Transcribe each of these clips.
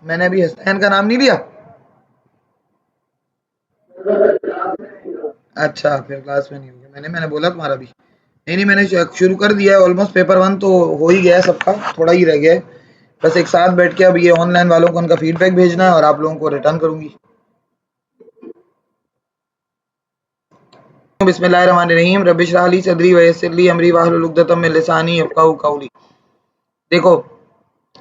मैंने अभी हसनैन का नाम नहीं लिया। अच्छा, फिर क्लास में नहीं होगा। मैंने बोला तुम्हारा भी नहीं, मैंने शुरू कर दिया है। ऑलमोस्ट पेपर 1 तो हो ही गया है सबका, थोड़ा ही रह गया है। बस एक साथ बैठ के अब ये ऑनलाइन वालों को उनका फीडबैक भेजना है और आप लोगों को रिटर्न करूंगी। बिस्मिल्लाहिर्रहमानिर्रहीम। रब्बि इश्रह ली सदरी व यस्सिर ली अमरी वाहलुल उक़दतम मिन लिसानी यफ़क़हू क़ौली। देखो,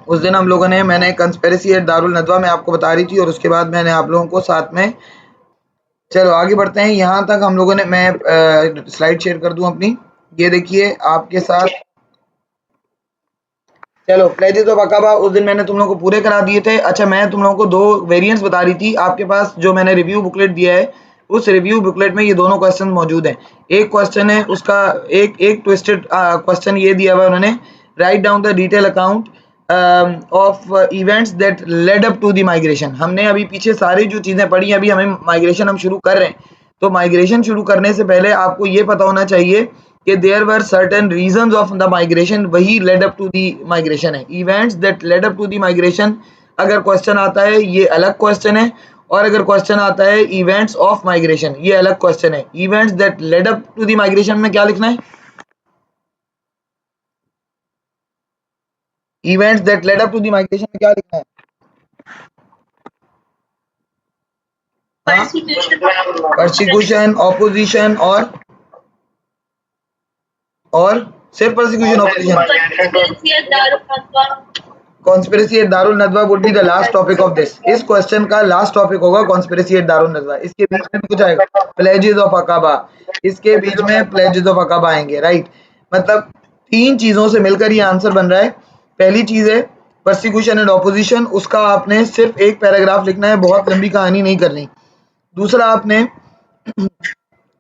उस दिन हम लोगों ने, मैंने कंस्पिरेसी एट दारुल नदवा में आपको बता रही थी और उसके बाद मैंने आप लोगों को साथ में, चलो आगे बढ़ते हैं। यहाँ तक हम लोगों ने, मैं स्लाइड शेयर कर दूं अपनी, ये देखिए आपके साथ। चलो, प्लेजेस ऑफ अकाबा उस दिन मैंने तुम लोगों को पूरे करा दिए थे। अच्छा, मैं तुम लोगों को 2 वेरिएंट्स बता रही थी। आपके पास जो मैंने रिव्यू बुकलेट दिया है, उस रिव्यू बुकलेट में ये दोनों क्वेश्चन मौजूद हैं। एक क्वेश्चन है उसका, एक ट्विस्टेड क्वेश्चन ये दिया हुआ है उन्होंने, write down the detail account of events that led up to the migration. हमने अभी पीछे सारी जो चीज़ें पढ़ी, अभी हमें माइग्रेशन हम शुरू कर रहे हैं, तो माइग्रेशन शुरू करने से पहले आपको ये पता होना चाहिए कि there were certain reasons of the migration, वही led up to the migration है। Events that led up to the migration, अगर क्वेश्चन आता है ये अलग क्वेश्चन है, और अगर क्वेश्चन आता है इवेंट्स ऑफ माइग्रेशन, ये अलग क्वेश्चन है। Events that led up to the migration में क्या लिखना है? Events that led up to the migration में क्या लिखना है? परसिक्यूशन, ऑपोजिशन और सिर्फ persecution, opposition. Conspiracy at Darul Nadwa would be the last topic of this. इस क्वेश्चन का लास्ट टॉपिक होगा कॉन्स्पिरेसी एट दारुल नदवा। इसके बीच में भी कुछ आएगा, प्लेजेस ऑफ अकाबा, इसके बीच में प्लेजेस ऑफ अकाबा आएंगे, राइट। मतलब 3 चीजों से मिलकर ये आंसर बन रहा है। पहली चीज है परसिक्यूशन एंड ऑपोजिशन, उसका आपने सिर्फ एक पैराग्राफ लिखना है, बहुत लंबी कहानी नहीं करनी। दूसरा आपने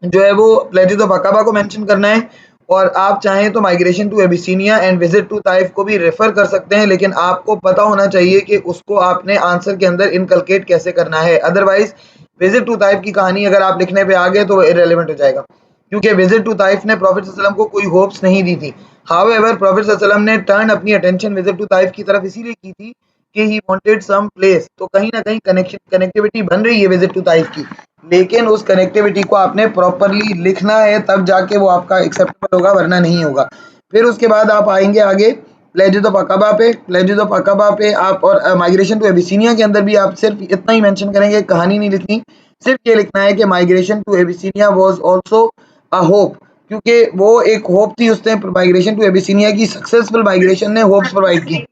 जो है वो प्लेजेस ऑफ अकाबा को मेंशन करना है, और आप चाहें तो migration to Abyssinia and visit to Taif को भी रेफर कर सकते हैं, लेकिन आपको पता होना चाहिए कि उसको आपने आंसर के अंदर इनकलकेट कैसे करना है। अदरवाइज विजिट टू ताइफ की कहानी अगर आप लिखने पे आ गए तो इररिलेवेंट हो जाएगा, क्योंकि विजिट टू ताइफ ने प्रॉफेट सल्लल्लाहु अलैहि वसल्लम को कोई होप्स नहीं दी थी। हाउएवर प्रॉफेट सल्लल्लाहु अलैहि वसल्लम ने टर्न अपनी अटेंशन विजिट टू ताइफ की तरफ इसीलिए की थी कि ही वांटेड सम प्लेस, तो कहीं ना कहीं कनेक्टिविटी बन रही है विजिट टू ताइफ की, लेकिन उस कनेक्टिविटी को आपने प्रॉपरली लिखना है, तब जाके वो आपका एक्सेप्टेबल होगा, वरना नहीं होगा। फिर उसके बाद आप आएंगे आगे प्लेजेस ऑफ अकाबा पे। प्लेजेस ऑफ अकाबा पे आप, और माइग्रेशन टू एबिसिनिया के अंदर भी आप सिर्फ इतना ही मेंशन करेंगे, कहानी नहीं लिखनी, सिर्फ ये लिखना है कि migration to Abyssinia was also a hope, क्योंकि वो एक होप थी उसने, माइग्रेशन टू एबिसिनिया की सक्सेसफुल माइग्रेशन ने होप्स प्रोवाइड की।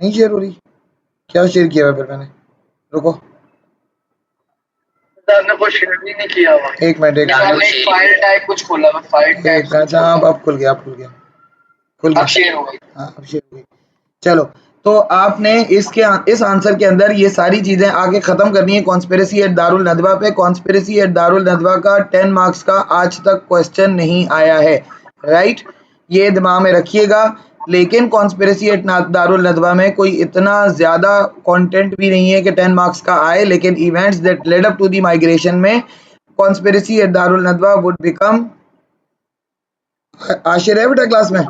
नहीं शेयर हो रही? क्या शेयर किया है फिर मैंने? रुको, आपने कुछ शेयर भी नहीं किया हुआ। एक मिनट, फाइल टाइप कुछ खोला हुआ, फाइल टाइप। अच्छा, अब खुल गया, खुल गया। अब शेयर हो गई। हाँ, अब शेयर हो गई। चलो, तो आपने इस आंसर के अंदर ये सारी चीजें आगे खत्म करनी है कॉन्स्पिरेसी एट दारुल नदवा पे। कॉन्स्पिरेसी एट दारुल नदवा का 10 मार्क्स का आज तक क्वेश्चन नहीं आया है, राइट, ये दिमाग में रखिएगा। लेकिन कॉन्स्पिरेसी एट दारुल नदवा में कोई इतना ज्यादा कंटेंट भी नहीं है कि 10 मार्क्स का आए, लेकिन events that led up to the migration में conspiracy at Darul Nadwa would become. आशिर है बेटा क्लास में?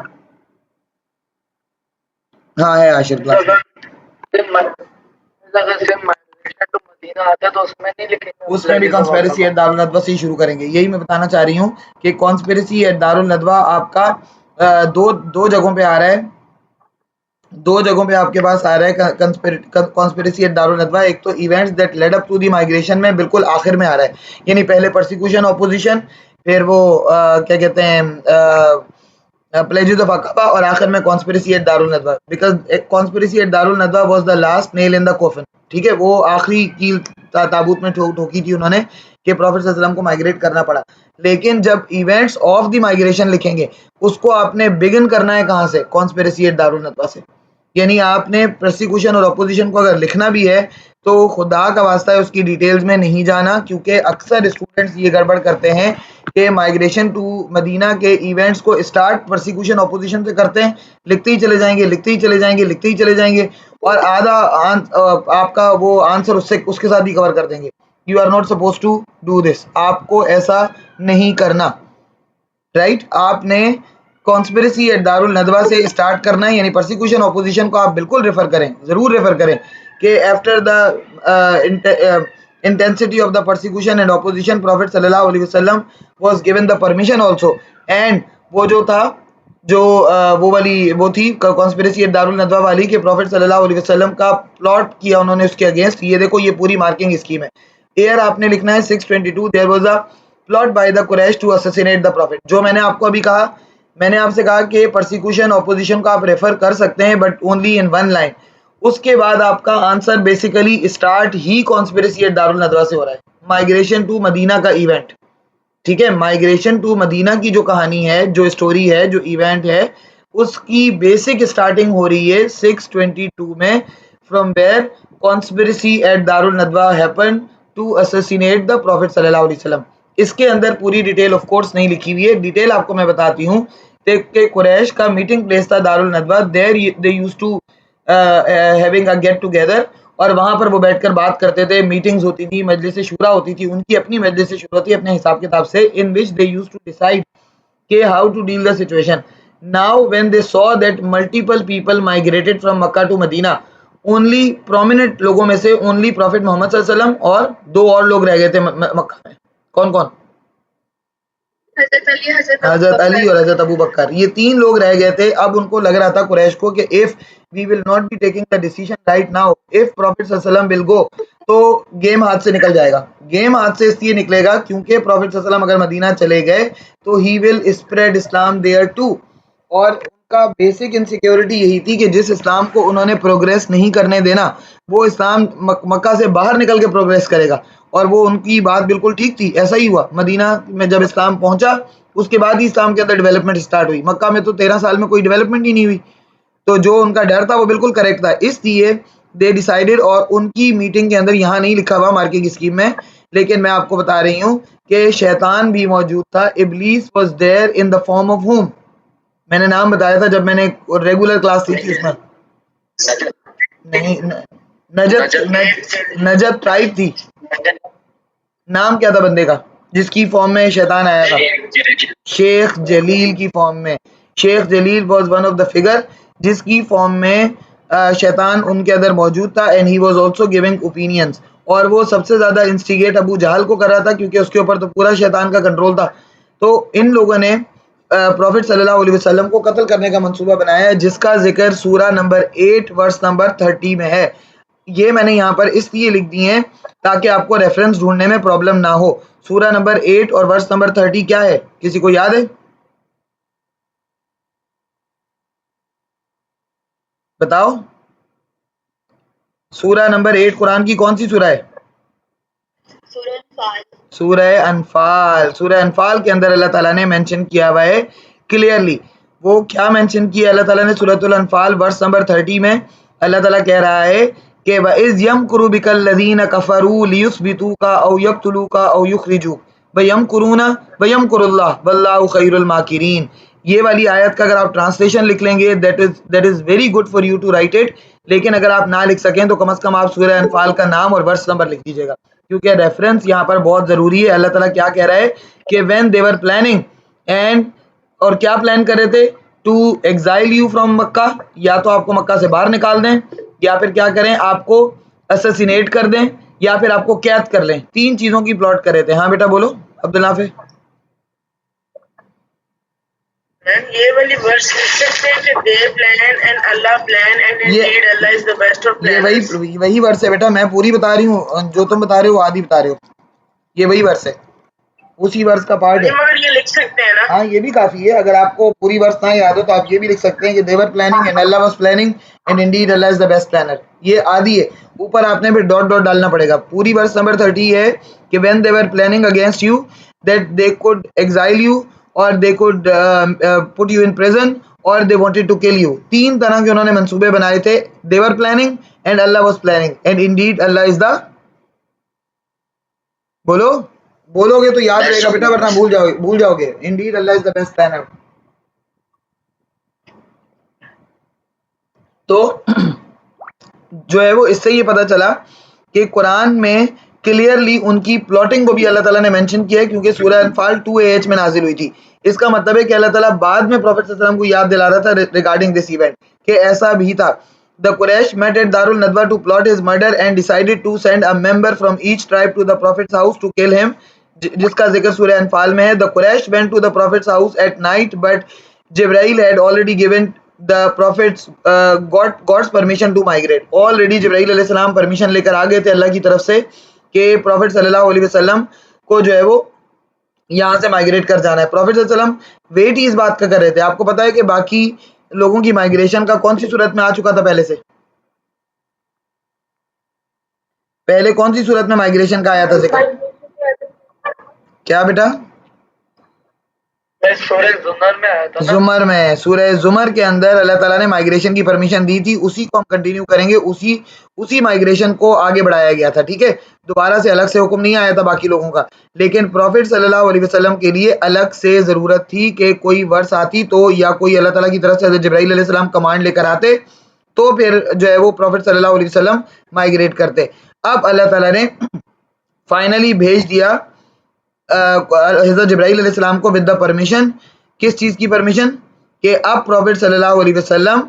हाँ है आशिर क्लास में। उसमें भी कॉन्स्पिरेसी एट दारुल नदवा से ही शुरू करेंगे। यही मैं बताना चाह रही हूँ कि कॉन्स्पिरेसी एट दारुल नदवा आपका दो जगहों पे आ रहा है, 2 जगहों पे आपके पास आ रहा है कॉन्स्पिरेसी एट दारुल नदवा। एक तो events that led up to the migration में बिल्कुल आखिर में आ रहा है, यानी पहले परसिक्यूशन ऑपोजिशन, फिर वो क्या कहते हैं प्लेजेस ऑफ अकाबा, और आखिर में conspiracy at Darul Nadwa, because conspiracy at Darul Nadwa was the last nail in the coffin. ठीक है, वो आखिरी कील ताबूत में ठोकी थी उन्होंने कि प्रॉफेट सल्लल्लाहु अलैहि वसल्लम को माइग्रेट करना पड़ा। लेकिन जब इवेंट्स ऑफ द माइग्रेशन लिखेंगे, उसको आपने बिगिन करना है कहाँ से? कॉन्स्पिरेसी एट दारुल नदवा से। यानी आपने प्रोसिक्यूशन और अपोजिशन को अगर लिखना भी है तो खुदा का वास्ता है उसकी डिटेल्स में नहीं जाना, क्योंकि अक्सर स्टूडेंट्स ये गड़बड़ करते हैं कि माइग्रेशन टू मदीना के इवेंट्स को स्टार्ट परसिक्यूशन अपोजिशन से करते हैं, लिखते ही चले जाएंगे, लिखते ही चले जाएंगे, लिखते ही चले जाएंगे, और आधा आपका वो आंसर उसके साथ ही कवर कर देंगे। You are not suppose to do this, आपको ऐसा नहीं करना, राइट। आपने कॉन्स्पिरेसी एट दारुल नदवा से स्टार्ट करना है, यानी परसिक्यूशन ऑपोजिशन को आप बिल्कुल रेफर करें, जरूर रेफर करें, कि after the intensity of the persecution and opposition, Prophet sallallahu alaihi wasallam was given the permission also, and वो जो था जो वो वाली वो थी कॉन्स्पिरेसी दारुल नदवा वाली के प्रॉफिट सल्लल्लाहु अलैहि वसल्लम का प्लॉट किया उन्होंने उसके अगेंस्ट। ये देखो ये पूरी मार्किंग स्कीम है। एयर आपने लिखना है 622 there was a plot by the Quraysh to assassinate the prophet. जो मैंने आपको अभी कहा, मैंने आपसे कहा कि परसिक्यूशन ऑपोजिशन को आप रेफर कर सकते हैं but only in one line. उसके बाद आपका answer basically start he conspiracy at Darul Nadwa से हो रहा है, माइग्रेशन टू मदीना का इवेंट। ठीक है, माइग्रेशन टू मदीना की जो कहानी है, जो स्टोरी है, जो इवेंट है, उसकी बेसिक स्टार्टिंग हो रही है 622 में, from where conspiracy at Darul Nadwa happen to assassinate the prophet सल्लल्लाहु अलैहि वसल्लम। इसके अंदर पूरी डिटेल ऑफ कोर्स नहीं लिखी हुई है, डिटेल आपको मैं बताती हूँ कि कुरैश का मीटिंग प्लेस था Darul Nadwa, there they used to having a get together, और वहां पर वो बैठकर बात करते थे, मीटिंग्स होती थी, मजलिस शुरा होती थी, उनकी अपनी मजलिस शुरा होती अपने हिसाब किताब से, in which they used to decide के how to deal the situation. Now when they saw that multiple people migrated from Mecca to Medina, only prominent लोगों में से ओनली प्रॉफिट मोहम्मद सल्लल्लाहु अलैहि वसल्लम और दो और लोग रह गए थे मक्का में। कौन कौन? हजरत अली और हजरत अबू बकर, ये तीन लोग रह गए थे। अब उनको लग रहा था कुरैश को कि if we will not be taking the decision right now, if prophet सल्लल्लाहु अलैहि वसल्लम विल गो, तो गेम हाथ से निकल जाएगा। गेम हाथ से इसलिए निकलेगा क्योंकि प्रॉफिट सल्लल्लाहु अलैहि वसल्लम अगर मदीना चले गए तो he will spread Islam there too, और उनका बेसिक इनसिक्योरिटी यही थी कि जिस इस्लाम को उन्होंने प्रोग्रेस नहीं करने देना, वो इस्लाम मक्का से बाहर निकल के प्रोग्रेस करेगा। और वो उनकी बात बिल्कुल ठीक थी, ऐसा ही हुआ। मदीना में जब इस्लाम पहुंचा उसके बाद ही इस्लाम के अंदर डेवलपमेंट स्टार्ट हुई। मक्का में तो 13 साल में कोई डेवलपमेंट ही नहीं हुई। तो जो उनका डर था वो बिल्कुल करेक्ट था, इसलिए दे डिसाइडेड। और उनकी मीटिंग के अंदर यहाँ नहीं लिखा हुआ मार्किंग स्कीम में, लेकिन मैं आपको बता रही हूँ कि शैतान भी मौजूद था। Iblis was there in the form of हुम, मैंने नाम बताया था जब मैंने रेगुलर क्लास ली थी उसमें। नहीं, नजत ट्राइब थी। नाम क्या था बंदे का जिसकी फॉर्म में शैतान आया था? शेख जलील की फॉर्म में। Sheikh Jalil was one of the figure जिसकी फॉर्म में शैतान उनके अंदर मौजूद था, and he was also giving opinions. और वो सबसे ज्यादा इंस्टिगेट अबू जहल को कर रहा था क्योंकि उसके ऊपर तो पूरा शैतान का कंट्रोल था। तो इन लोगों ने प्रॉफिट सल्लल्लाहु अलैहि वसल्लम को कत्ल करने का मंसूबा बनाया है, जिसका जिक्र सूरा नंबर 8 वर्स नंबर 30 में है। ये मैंने यहाँ पर इसलिए लिख दी है ताकि आपको रेफरेंस ढूंढने में प्रॉब्लम ना हो। सूरा नंबर 8 और वर्स नंबर 30 क्या है, किसी को याद है? बताओ। सूरा नंबर 8 कुरान की कौन सी सूरा है? सूरह अनफाल। सूरह अनफाल के अंदर अल्लाह ताला ने मेंशन किया हुआ है क्लियरली। वो क्या मेंशन किया अल्लाह ताला ने सूरतुल अनफाल वर्स नंबर 30 में? अल्लाह ताला कह रहा है कि वइज़ यमकुरु बिकल लज़ीना कफरू लियुस्बितूका औ यक्तुलूका औ युखरिजूक वयमकुरूना वयमकुरुल्लाह वल्लाहु खैरुल माकिरीन। ये वाली आयत का अगर आप ट्रांसलेशन लिख लेंगे that is very good for you to write it, लेकिन अगर आप ना लिख सकें तो कम से कम आप सूरह अनफाल का नाम और वर्स नंबर लिख दीजिएगा, क्योंकि रेफरेंस यहाँ पर बहुत जरूरी है। अल्लाह ताला क्या कह रहा है कि when they were planning and, और क्या प्लान कर रहे थे? टू एग्जाइल यू फ्रॉम मक्का, या तो आपको मक्का से बाहर निकाल दें, या फिर क्या करें आपको असैसिनेट कर दें, या फिर आपको कैद कर लें। तीन चीजों की प्लॉट कर रहे थे। हाँ बेटा बोलो अब्दुल नाफे। ये वाली वर्स लिख सकते हैं कि दे plan and Allah plan and indeed Allah is the best of planners. ये वही वर्स है बेटा, मैं पूरी बता रही हूँ, जो तुम बता रहे हो आधी बता रहे हो। ये वही वर्स है, उसी वर्ष का पार्ट है। मगर ये लिख सकते हैं ना? हाँ ये भी काफी है, अगर आपको पूरी वर्ष ना याद हो तो आप ये भी लिख सकते हैं कि they were planning and Allah was planning and indeed Allah is the best planner. ये आधी है, ऊपर आपने फिर डॉट डॉट डालना पड़ेगा। पूरी वर्ष नंबर 30 है कि when they were planning against you that they could exile you और they could put you in prison और they wanted to kill you. तीन तरह के उन्होंने मंसूबे बनाए थे, they were planning and Allah was planning and indeed Allah is the, बोलो बोलोगे तो याद रहेगा बेटा, वरना भूल जाओगे। Indeed Allah is the best planner. तो जो है वो इससे ये पता चला कि कुरान में क्लियरली उनकी प्लॉटिंग को भी अल्लाह ताला ने मेंशन किया है, क्योंकि सूरह अनफाल 2AH में नाजिल हुई थी। इसका मतलब है कि अल्लाह ताला बाद में प्रॉफिट सल्लल्लाहु अलैहि वसल्लम को याद दिला रहा था रिगार्डिंग दिस इवेंट कि ऐसा भी था। The Quraysh met at Darul Nadwa to plot his murder and decided to send a member from each tribe to the Prophet's house to kill him, जिसका जिक्र सूरह अनफाल में है. The Quraysh went to the Prophet's house at night, but Jibreel had already given the Prophet's God's permission to migrate. Already जिब्राइल अलैहि सलाम permission लेकर आ गए थे अल्लाह की तरफ से कि प्रॉफिट सल्लल्लाहु अलैहि वसल्लम को जो है वो यहाँ से माइग्रेट कर जाना है. प्रॉफिट सल्लल्लाहु अलैहि वसल्लम वेट ही इस बात का कर रहे थे. आपको पता है कि बाकी लोगों की माइग्रेशन का कौन सी सूरत में आ चुका था पहले से? पहले कौन सी सूरत में माइग्रेशन का आया था जिक्र? क्या बेटा? सूरह जुमर में आया था ना? जुमर में, सूरह जुमर के अंदर अल्लाह ताला ने माइग्रेशन की परमिशन दी थी. उसी को हम कंटिन्यू करेंगे. उसी माइग्रेशन को आगे बढ़ाया गया था. ठीक है, दोबारा से अलग से हुक्म नहीं आया था बाकी लोगों का, लेकिन प्रॉफिट सल्लल्लाहु अलैहि वसल्लम के लिए अलग से जरूरत थी कि कोई वर्ष आती तो या कोई अल्लाह ताला की तरफ से जिब्राइल अलैहि सलाम कमांड लेकर आते तो फिर जो है वो प्रॉफिट सल्लल्लाहु अलैहि वसल्लम माइग्रेट करते. अब अल्लाह ताला ने फाइनली भेज दिया हज़रत जिब्राइल अलैहिस्सलाम को विद द परमिशन. किस चीज़ की परमिशन? कि अब प्रॉफिट सल्लल्लाहु अलैहि वसल्लम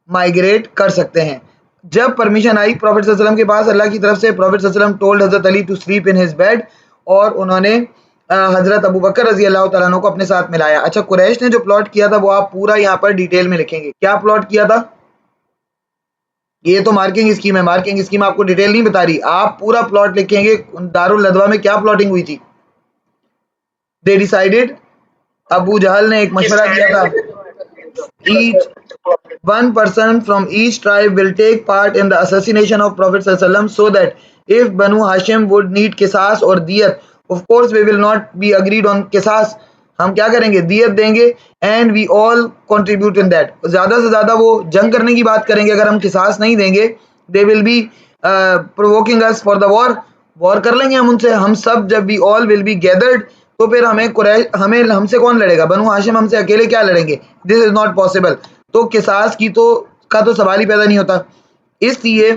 माइग्रेट कर सकते हैं. जब परमिशन आई प्रॉफिट सल्लल्लाहु अलैहि वसल्लम के पास अल्लाह की तरफ से, प्रॉफिट सल्लल्लाहु अलैहि वसल्लम टोल्ड हज़रत Ali to sleep in his bed, और उन्होंने हज़रत अबू बकर रज़ी अल्लाह तआला अन्हु को अपने साथ मिलाया. अच्छा, कुरैश ने जो प्लॉट किया था वो आप पूरा यहाँ पर डिटेल में लिखेंगे. क्या प्लॉट किया था? ये तो मार्किंग स्कीम है. मार्किंग स्कीम आपको डिटेल नहीं बता रही, आप पूरा प्लॉट लिखेंगे. दारुल नदवा में क्या प्लॉटिंग हुई थी? They decided, अबू जहल ने एक मशवरा किया था, each one person from each tribe will take part in the assassination of Prophet sallallahu alaihi wasallam, so that if Banu Hashim would need qisas or diyat, of course we will not be agreed on qisas, हम क्या करेंगे? दियत देंगे. And we all contribute in that. ज़्यादा से ज़्यादा वो जंग करने की बात करेंगे. अगर हम किसास नहीं देंगे, they will be provoking us for the war कर लेंगे हम उनसे. हम सब जब we all will be gathered तो फिर हमें हमसे कौन लड़ेगा? बनु हाशिम हमसे अकेले क्या लड़ेंगे? This is not possible. तो किसास की का तो सवाल ही पैदा नहीं होता. इसलिए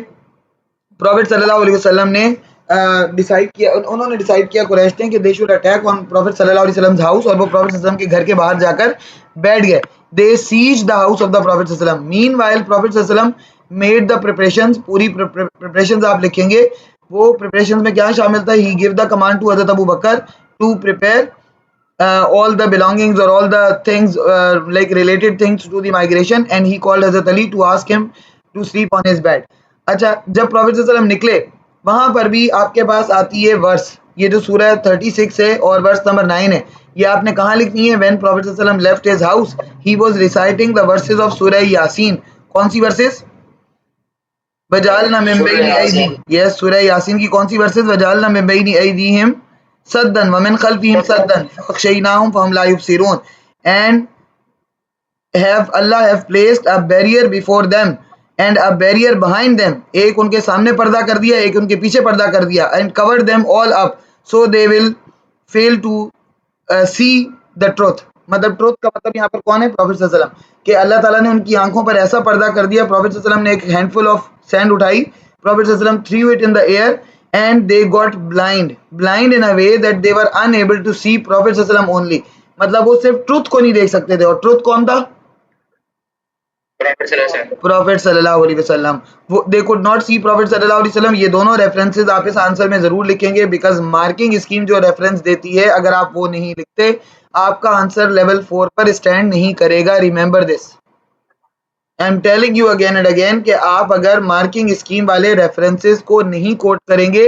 प्रॉफिट सल्लल्लाहु अलैहि वसल्लम ने उन्होंने डिसाइड किया कुरैश ने कि they should attack on profit सल्लल्लाहु अलैहि वसल्लम हाउस, और वो प्रॉफिट सल्लल्लाहु अलैहि वसल्लम के घर के बाहर जाकर बैठ गए. They seize the house of the prophet सल्लल्लाहु अलैहि वसल्लम. मीनवाइल प्रॉफिट सल्लल्लाहु अलैहि वसल्लम मेड द प्रिपरेशंस. पूरी प्रिपरेशंस आप लिखेंगे. वो प्रिपरेशंस में क्या शामिल था? He give the command to हज़रत Abu Bakr to prepare all the belongings or all the things like related things to the migration, and he called Hazrat Ali to ask him to sleep on his bed. अच्छा, जब profit सल्लल्लाहु अलैहि वसल्लम निकले, वहां पर भी आपके पास आती है वर्स. ये जो सूरह 36 है और वर्स नंबर 9 है, ये आपने कहाँ लिखनी है? व्हेन प्रॉफिट सल्लल्लाहु अलैहि वसल्लम left his house he was reciting the versus of सूरह यासीन. कौन सी वर्सेस? वजालना मिन बैनी ऐदी. यस, सूरह यासीन की कौन सी वर्सेस? वजालना मिन बैनी ऐदीहिम सद्दन व मिन खल्फिहिम सद्दन फखशैनाहुम फहम ला युबसिरून. And Allah have placed a barrier before them and a barrier behind them. एक उनके सामने पर्दा कर दिया, एक उनके पीछे पर्दा कर दिया. and covered them all up so they will fail to see the truth. मतलब ट्रुथ का मतलब यहाँ पर कौन है? प्रॉफिट सल्लल्लाहु अलैहि वसल्लम. कि अल्लाह ताला ने उनकी आंखों पर ऐसा पर्दा कर दिया. प्रॉफिट सल्लल्लाहु अलैहि वसल्लम ने एक हैंडफुल ऑफ सैंड उठाई. प्रॉफिट सल्लल्लाहु अलैहि वसल्लम threw it in the air and they got blind in a way that they were unable to see Prophet सल्लल्लाहु अलैहि वसल्लम only. मतलब वो सिर्फ ट्रुथ को नहीं देख सकते थे. और ट्रुथ कौन था? प्रॉफिट सल्लल्लाहु अलैहि वसल्लम. वो they could not see prophet सल्लल्लाहु अलैहि वसल्लम. ये दोनों रेफरेंसेस आप इस आंसर में जरूर लिखेंगे, बिकॉज मार्किंग स्कीम जो रेफरेंस देती है, अगर आप वो नहीं लिखते आपका आंसर लेवल 4 पर स्टैंड नहीं करेगा. Remember this. I am telling you again and again कि आप अगर मार्किंग स्कीम वाले रेफरेंसेस को नहीं कोट करेंगे,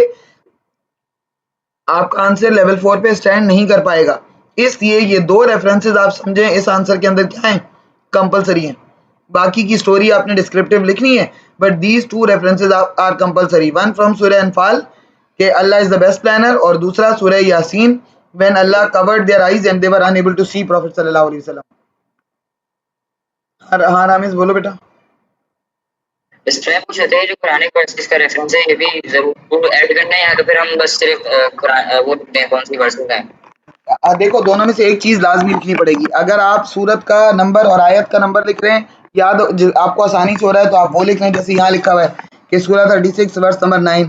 आपका आंसर लेवल 4 पे स्टैंड नहीं कर पाएगा. इसलिए ये दो रेफरेंसेस आप समझें इस आंसर के अंदर क्या है? कंपलसरी है. बाकी की स्टोरी आपने डिस्क्रिप्टिव लिखनी है, but these two references are compulsory. One from सूरह अनफाल के Allah is the best planner, और दूसरा सूरह यासीन when Allah covered their eyes and they were unable to see prophet सल्लल्लाहु अलैहि वसल्लम. हाँ रामीज बोलो बेटा. इसमें पूछ रहे थे जो कुरानिक वर्सेस का रेफरेंस है, ये भी जरूर ऐड करना है या तो फिर हम बस सिर्फ वो लिखते हैं कौन सी वर्सेस है? देखो, दोनों में से एक चीज लाजमी लिखनी पड़ेगी. अगर आप सूरत का नंबर और आयत का नंबर लिख रहे हैं, याद आपको आसानी से हो रहा है तो आप वो लिख रहे हैं. जैसे यहाँ लिखा हुआ है कि सूरह 36 वर्स नंबर 9,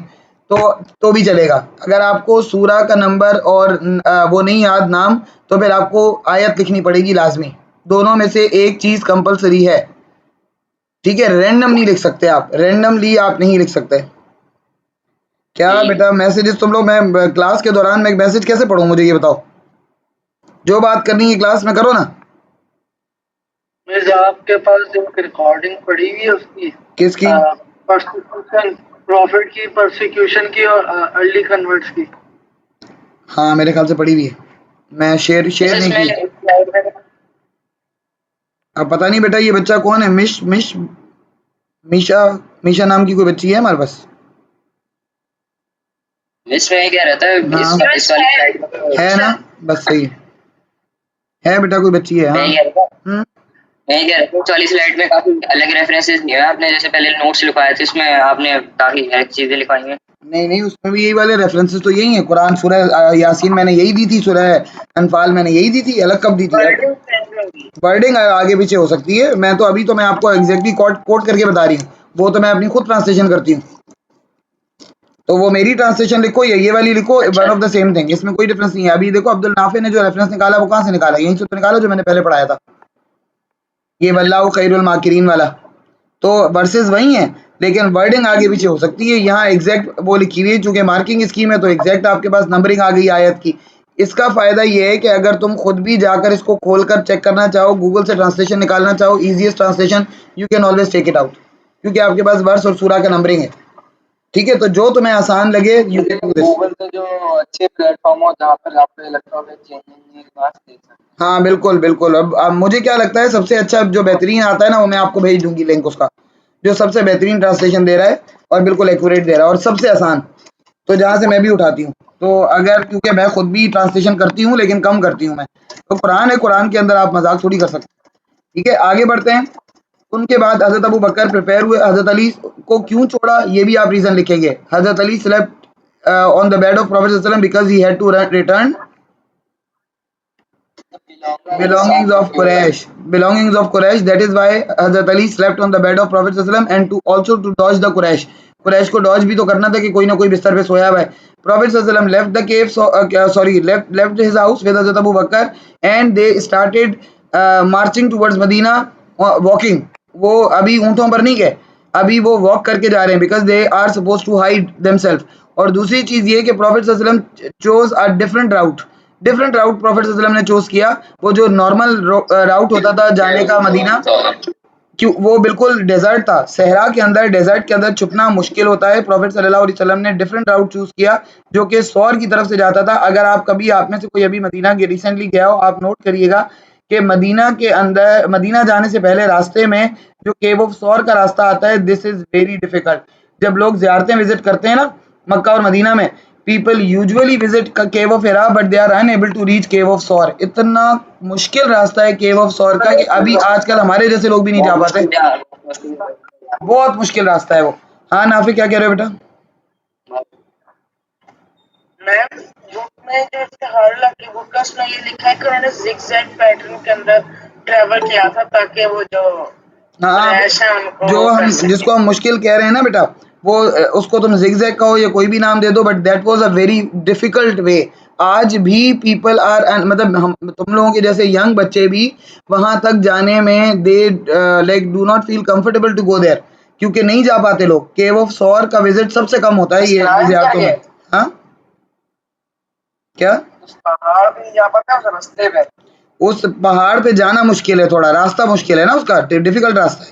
तो भी चलेगा. अगर आपको सूरह का नंबर और वो नहीं याद नाम, तो फिर आपको आयत लिखनी पड़ेगी लाजमी. दोनों में से एक चीज कंपलसरी है. ठीक है, रैंडम नहीं लिख सकते आप, रैंडमली आप नहीं लिख सकते। क्या बेटा मैसेजेस तुम लोग, मैं क्लास के दौरान मैं मैसेज कैसे पढ़ूं, मुझे ये बताओ। जो बात करनी है क्लास में करो ना। मिर्जा आपके पास एक रिकॉर्डिंग पड़ी हुई है उसकी, किसकी? परसिक्यूशन, प्रॉफिट की, परसिक्यूशन की और अर्ली कन्वर्ट्स की। हाँ मेरे ख्याल से पड़ी हुई है, मैं शेयर नहीं की। अब पता नहीं बेटा ये बच्चा कौन है, मीशा मीशा नाम की कोई बच्ची है हमारे पास? मिस में क्या रहता है हाँ। इस वाली स्लाइड में है ना, बस सही है बेटा, कोई बच्ची है। हाँ। मैं क्या रहता हूँ, 40 स्लाइड में काफी अलग रेफरेंसेस दिए हैं आपने, जैसे पहले नोट्स लिखवाए थे इसमें आपने काफी अलग चीजें लिखवाई हैं। नहीं उसमें भी यही वाले रेफरेंसेस तो यही है, कुरान सूरह यासीन मैंने यही दी थी, सूरह अनफाल मैंने यही दी थी, अलग कब दी थी? वर्डिंग आगे पीछे हो सकती है, मैं तो अभी तो मैं आपको एग्जैक्टली कोट करके बता रही हूँ, वो तो मैं अपनी खुद ट्रांसलेशन करती हूँ, तो वो मेरी ट्रांसलेशन लिखो या ये वाली लिखो, one of the same thing, इसमें कोई डिफरेंस नहीं है। अभी देखो अब्दुल नाफे ने जो रेफरेंस निकाला वो कहाँ से निकाला, यहीं से तो निकाला जो मैंने पहले पढ़ाया था, ये वल्लाहु खैरुल माकिरीन वाला, तो वर्सेस वही है, लेकिन वर्डिंग आगे पीछे हो सकती है। यहाँ एग्जैक्ट वो लिखी हुई है, चूंकि मार्किंग स्कीम है तो एग्जैक्ट आपके पास नंबरिंग आ गई आयत की। इसका फायदा ये है कि अगर तुम खुद भी जाकर इसको खोलकर चेक करना चाहो, गूगल से ट्रांसलेशन निकालना चाहो, easiest translation, you can always take it out, क्योंकि आपके पास वर्स और सूरा का नंबरिंग है। ठीक है, तो जो तुम्हें आसान लगे you can do this. Google पे जो अच्छे प्लेटफॉर्म हो जहाँ पर आप इलेक्ट्रॉनिक चेंजिंग क्लास देख सकते हैं। हाँ बिल्कुल। अब मुझे क्या लगता है सबसे अच्छा जो बेहतरीन आता है ना, वो मैं आपको भेज दूंगी लिंक उसका, जो सबसे बेहतरीन ट्रांसलेशन दे रहा है और बिल्कुल एक्यूरेट दे रहा है और सबसे आसान, तो जहाँ से मैं भी उठाती हूँ। तो अगर, क्योंकि मैं खुद भी ट्रांसलेशन करती हूँ लेकिन कम करती हूँ मैं, तो कुरान है, कुरान के अंदर आप मजाक थोड़ी कर सकते हैं। ठीक है, आगे बढ़ते हैं। उनके बाद हजरत अबू बकर प्रिपेयर हुए, हजरत अली को क्यों छोड़ा ये भी आप रीजन लिखेंगे। हजरत Ali slept on the bed of prophet because he had to return belongings of Quraysh, that is why Hazrat Ali slept on the bed of Prophet and to also to dodge the Quraysh को dodge भी तो करना था कि कोई ना कोई बिस्तर पे सोया हुआ है। Prophet left the cave, left his house with Hazrat Abu Bakr and they started marching towards Medina, walking, वो अभी ऊँटों पर नहीं गए, अभी वो वॉक करके जा रहे हैं, because they are suppose to hide themselves. और दूसरी चीज ये कि prophet chose a different route prophet ने चूज किया, वो जो नॉर्मल राउट होता था जाने का मदीना, क्यों वो बिल्कुल डेजर्ट था, सहरा के अंदर, डेजर्ट के अंदर छुपना मुश्किल होता है। प्रॉफिट सल्लल्लाहु अलैहि वसल्लम ने डिफरेंट राउट चूज किया जो कि सौर की तरफ से जाता था। अगर आप कभी, आप में से कोई अभी मदीना के रिसेंटली गया हो, आप नोट करिएगा कि मदीना के अंदर, मदीना जाने से पहले रास्ते में जो केव ऑफ सौर का रास्ता आता है, दिस इज वेरी डिफिकल्ट। जब लोग ज़ियारतें विजिट करते हैं ना मक्का और मदीना में, people usually visit cave of Hira but they are unable to reach cave of Saur। इतना मुश्किल रास्ता है cave of Saur का कि अभी आजकल हमारे जैसे लोग भी नहीं जा पाते, बहुत मुश्किल रास्ता है वो। हाँ नाफिक क्या कह रहे हो बेटा? मैम बुक में जो इफ्तिहारुल बुक का उसमें ये लिखा है कि उन्होंने जिगजैग पैटर्न के अंदर ट्रैवल किया था ताकि वो जो जो हम जिसको हम मुश्किल कह रहे हैं ना बेटा, वो उसको तुम जिगजैग कहो या कोई भी नाम दे दो, but that was a very difficult way. आज भी पीपल आर, मतलब हम तुम लोगों के जैसे यंग बच्चे भी वहां तक जाने में they like do not feel comfortable to go there, क्योंकि नहीं जा पाते लोग। केव ऑफ सौर का विजिट सबसे कम होता है ये ज़ियारतों में। हाँ क्या पहाड़ भी जा पाता है उस रास्ते पे, उस पहाड़ पे जाना मुश्किल है, थोड़ा रास्ता मुश्किल है ना उसका, डिफिकल्ट रास्ता है,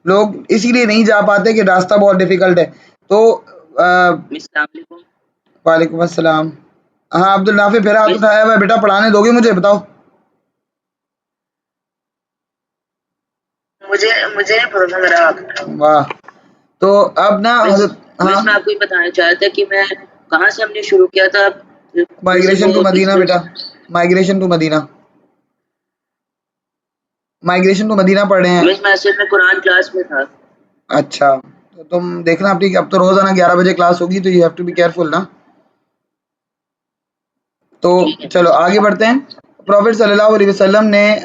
लोग इसीलिए नहीं जा पाते कि रास्ता बहुत डिफिकल्ट है। तो वालेकुम अस्सलाम। हाँ अब्दुल नाफे फिर हाथ उठाया हुआ है, बेटा पढ़ाने दोगे मुझे, बताओ। मुझे पता मेरा हाथ। वाह, तो अब ना हाँ मैं आपको ये बताना चाह था कि मैं कहाँ से हमने शुरू किया था, माइग्रेशन टू मदीना बेटा, migration to Medina, migration to Medina पढ़ रहे हैं। मैं कुरान क्लास में था। अच्छा, तो तुम देखना अपनी, अब तो रोजाना 11 बजे क्लास होगी, तो you have to be careful ना। तो चलो आगे बढ़ते हैं। प्रॉफिट सल्लल्लाहु अलैहि वसल्लम ने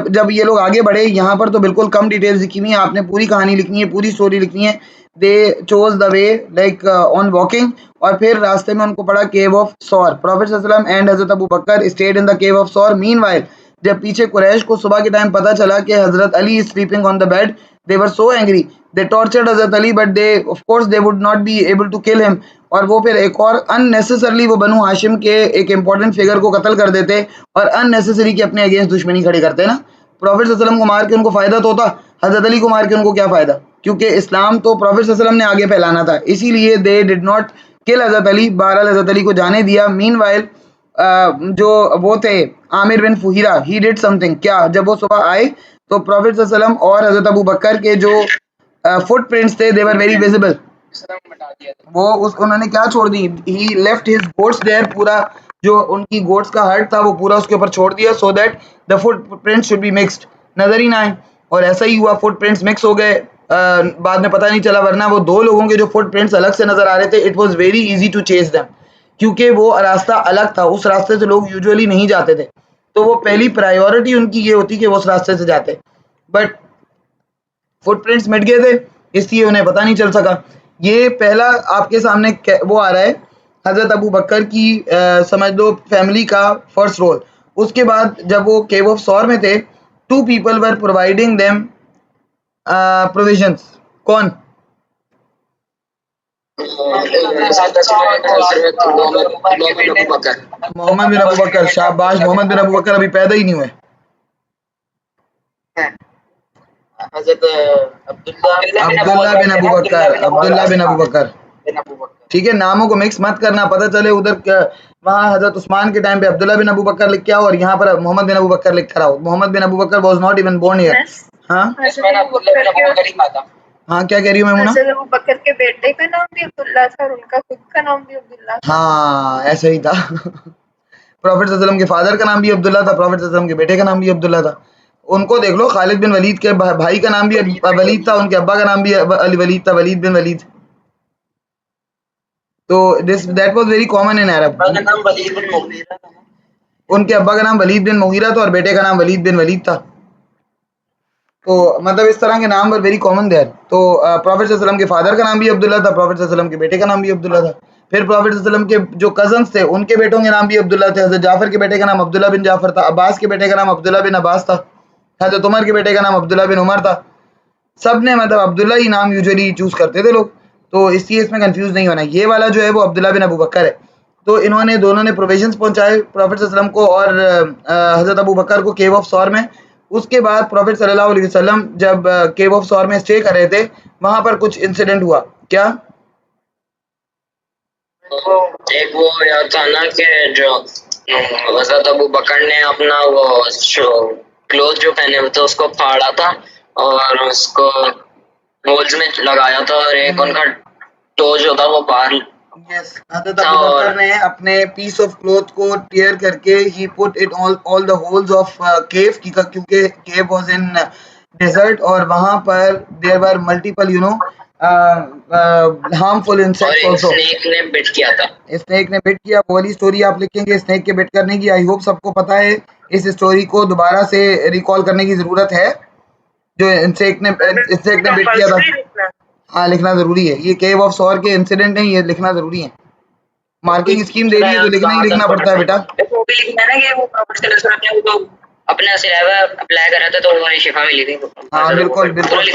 जब ये लोग आगे बढ़े, यहाँ पर तो बिल्कुल कम डिटेल्स लिखी हुई हैं, आपने पूरी कहानी लिखनी है, पूरी स्टोरी लिखनी है। They chose the way like on walking, और फिर रास्ते में उनको पड़ा केव ऑफ सौर। प्रॉफिट सल्लल्लाहु अलैहि वसल्लम एंड हजरत Abu Bakr stayed in the cave of Thawr. Meanwhile जब पीछे कुरैश को सुबह के टाइम पता चला कि हजरत Ali is sleeping on the bed, they were so angry, they tortured हजरत Ali, but they of course they would not be able to kill him. और वो फिर एक और अननेसेसरली वो बनु हाशिम के एक इंपॉर्टेंट फिगर को कत्ल कर देते और अननेसेसरी की अपने अगेंस्ट दुश्मनी खड़ी करते ना। प्रॉफिट सल्लल्लाहु अलैहि वसल्लम को मार के उनको फायदा तो होता, हजरत अली को मार के उनको क्या फायदा, क्योंकि इस्लाम तो प्रॉफिट सल्लल्लाहु अलैहि वसल्लम ने आगे फैलाना था, इसीलिए दे डिड नॉट किल हजरत अली। बहरहाल हजरत अली को जाने दिया। मीनवाइल जो वो थे आमिर बिन फुहीरा, ही डिड समथिंग, क्या, जब वो सुबह आए तो प्रॉफिट सल्लल्लाहु अलैहि वसल्लम और हजरत अबू बकर के जो फुटप्रिंट्स थे दे वर वेरी विजिबल। वो उस उन्होंने क्या छोड़ दी, ही लेफ्ट हिज गोट्स देयर, पूरा जो उनकी गोट्स का हर्ट था वो पूरा उसके ऊपर छोड़ दिया, so that the footprints should be mixed, नजर ही ना आए। और ऐसा ही हुआ, फुटप्रिंट्स मिक्स हो गए। बाद में पता नहीं चला, वरना वो दो लोगों के जो फुटप्रिंट्स अलग से नजर आ रहे थे, it was very easy to chase them, क्योंकि वो रास्ता अलग था, उस रास्ते से लोग यूजुअली नहीं जाते थे, तो वो पहली प्रायोरिटी उनकी ये होती कि वो उस रास्ते से जाते, बट फुटप्रिंट्स मिट गए थे, इसलिए उन्हें पता नहीं चल सका। ये पहला आपके सामने वो आ रहा है हजरत अबू बकर की समझ लो फैमिली का फर्स्ट रोल। उसके बाद जब वो केव ऑफ सौर में थे, two people were providing them provisions. कौन? मोहम्मद बिन अबू बकर। शाबाश, मोहम्मद बिन अबू बकर अभी पैदा ही नहीं हुए। अब्दुल्ला बिन अबू बकर, अब्दुल्ला बिन अबू बकर, ठीक है, नामों को मिक्स मत करना, पता चले उधर वहाँ हजरत उस्मान के टाइम पे अब्दुल्ला बिन अबू बकर लिख के आओ और यहाँ पर मोहम्मद बिन अबू बकर लिख कर आओ। Muhammad bin Abu Bakr was not even born here. हाँ हाँ, क्या कह रही हो मैमुना? हज़रत अबू बकर के बेटे का नाम भी अब्दुल्ला था और उनका खुद का नाम भी अब्दुल्ला था। हाँ, ऐसा ही था। प्रॉफिट सल्लल्लाहु अलैहि वसल्लम के फादर का नाम भी अब्दुल्ला था, प्रॉफिट सल्लल्लाहु अलैहि वसल्लम के बेटे का नाम भी अब्दुल्ला था। उनको देख लो, खालिद बिन वलीद के भाई का नाम भी वलीद था, उनके अब्बा का नाम भी वलीद था, वलीद बिन वलीद। तो this that was very common in Arab. उनके अब्बा का नाम वलीद बिन मुगीरा था और बेटे का नाम वलीद बिन वलीद था। तो मतलब इस तरह के नाम वर वेरी कॉमन देयर। तो प्रॉफिट सल्लल्लाहु अलैहि वसल्लम के फादर का नाम भी अब्दुल्ला था, प्रॉफिट सल्लल्लाहु अलैहि वसल्लम के बेटे का नाम भी अब्दुल्ला था। फिर प्रॉफिट सल्लल्लाहु अलैहि वसल्लम के जो कजन्स थे उनके बेटों के नाम भी अब्दुल्ला थे। हजरत जाफर के बेटे का नाम अब्दुल्ला बिन जाफर था, अब्बास के बेटे का नाम अब्दुल्ला बिन अब्बास था, हजरत उमर के बेटे का नाम अब्दुल्ला बिन उमर था। सब ने मतलब अब्दुल्ला ही नाम यूजुअली चूज करते थे लोग, तो इसलिए इसमें कंफ्यूज नहीं होना। ये वाला जो है वो अब्दुल्ला बिन अबू बकर है। तो इन्होंने दोनों ने प्रोविजंस पहुंचाए प्रॉफिट सल्लल्लाहु अलैहि वसल्लम को और हजरत अबू बकर को केव ऑफ सौर में। उसके बाद प्रॉफिट सल्लल्लाहु अलैहि वसल्लम जब केव ऑफ सौर में स्टे कर रहे थे, वहां पर कुछ इंसिडेंट हुआ। क्या? एक वो याद था ना कि जो हजरत अबू बकर ने अपना वो क्लोथ जो पहने हुए थे उसको फाड़ा था और उसको होल्स में लगाया था और एक उनका टो जो था वो बाहर। यस, हजरत अबू बकर ने अपने पीस ऑफ क्लॉथ को टेयर करके he put it all the holes of cave, क्योंकि केव वाज इन डेजर्ट और वहां पर there were multiple harmful insects also. Snake ने बिट किया था, स्नेक ने बिट किया, वो वाली स्टोरी आप लिखेंगे स्नेक के बिट करने की। आई होप सबको पता है, इस स्टोरी को दोबारा से रिकॉल करने की जरूरत है, जो स्नेक ने बिट किया था। हाँ, लिखना जरूरी है, ये केव ऑफ सौर के इंसिडेंट है, ये लिखना जरूरी है। मार्किंग स्कीम दे रही है तो लिखना ही लिखना पड़ता है बेटा। वो भी लिखना है ना कि वो प्रॉफिट सल्लल्लाहु अलैहि वसल्लम ने वो अपने सिलावा अप्लाई करा था तो उन्हें शिफा मिली थी। हाँ बिल्कुल बिल्कुल,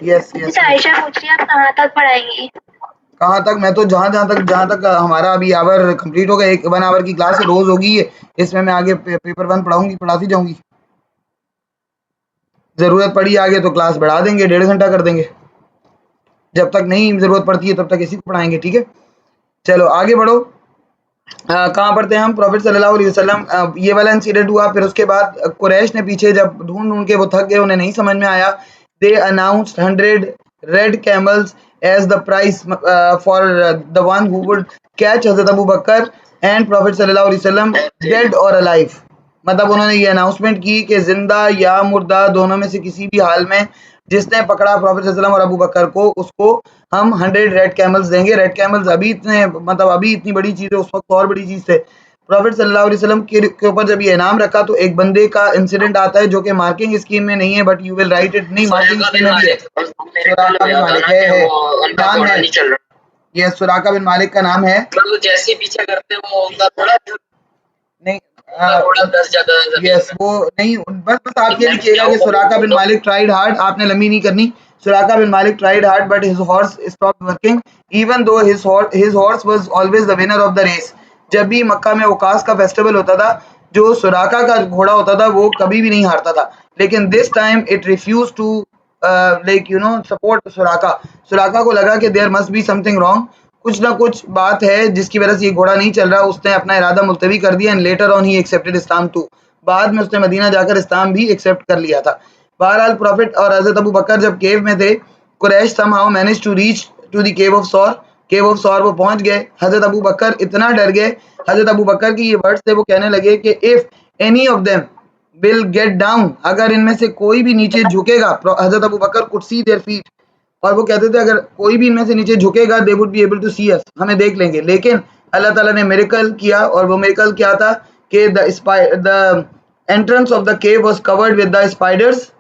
यस यस। आयशा पूछ रही है आप कहाँ तक पढ़ाएंगी? कहाँ तक? मैं तो जहाँ तक हमारा अभी आवर कंप्लीट होगा, 1 आवर की क्लास रोज होगी, इसमें मैं आगे पेपर 1 पढ़ाती जाऊंगी। जरूरत पड़ी आगे तो क्लास बढ़ा देंगे, 1.5 घंटा कर देंगे। जब तक नहीं जरूरत पड़ती है तब तक इसी को पढ़ाएंगे, ठीक है। चलो आगे बढ़ो। कहाँ पढ़ते हैं हम? प्रॉफिट सल्लल्लाहु अलैहि वसल्लम, ये वाला इंसिडेंट हुआ। फिर उसके बाद कुरैश ने पीछे जब ढूंढ के वो थक गए, उन्हें नहीं समझ में आया, they announced 100 red camels as the price for the one who would catch हजरत अबू बकर एंड प्रॉफिट सल्लल्लाहु अलैहि वसल्लम डेड और अलाइव। मतलब उन्होंने ये अनाउंसमेंट की कि जिंदा या मुर्दा दोनों में से किसी भी हाल में जिसने पकड़ा प्रॉफिट सल्लल्लाहु अलैहि वसल्लम और अबू बकर को, उसको हम 100 रेड कैमल्स देंगे। रेड कैमल्स अभी इतनी बड़ी चीज है, उस वक्त और बड़ी चीज थे। प्रॉफिट सल्लल्लाहु अलैहि वसल्लम के ऊपर जब ये इनाम रखा तो एक बंदे का इंसिडेंट आता है जो कि मार्किंग स्कीम में नहीं है, but you will write it. नहीं, मार्किंग स्कीम में भी है, सुराका बिन मालिक है, नाम है ये, सुराका बिन मालिक का नाम है। जैसे पीछे करते वो उनका थोड़ा नहीं, थोड़ा 10 जगह यस वो नहीं, बस आप ये लिखिएगा कि सुराका बिन मालिक ट्राइड हार्ड, आपने लंबी नहीं करनी। सुराका बिन मालिक tried hard but his horse stopped working even though his horse was always the winner of the race। जब भी मक्का में वकास का फेस्टिवल होता था, जो सुराका का घोड़ा होता था वो कभी भी नहीं हारता था, लेकिन this time it refuse to like support Suraqa. Suraqa को लगा कि there must be something wrong, कुछ ना कुछ बात है जिसकी वजह से ये घोड़ा नहीं चल रहा। उसने अपना इरादा मुलतवी कर दिया and later on he accepted Islam too. बाद में उसने मदीना जाकर इस्लाम भी एक्सेप्ट कर लिया था। बहरहाल प्रॉफिट और हजरत अबू बकर जब केव में थे, Quraysh somehow manage to reach to the cave of Thawr. Cave of सौर वो पहुंच गए। हजरत अबू बकर इतना डर गए, हजरत अबू बकर की ये वर्ड्स थे, वो कहने लगे कि if any of them will get down, अगर इनमें से कोई भी नीचे झुकेगा, हजरत Abu Bakr could see their feet, और वो कहते थे अगर कोई भी इनमें से नीचे झुकेगा they would be able to see us, हमें देख लेंगे। लेकिन अल्लाह ताला ने मिरेकल किया, और वो मिरेकल क्या था कि the entrance of the cave was covered with the spiders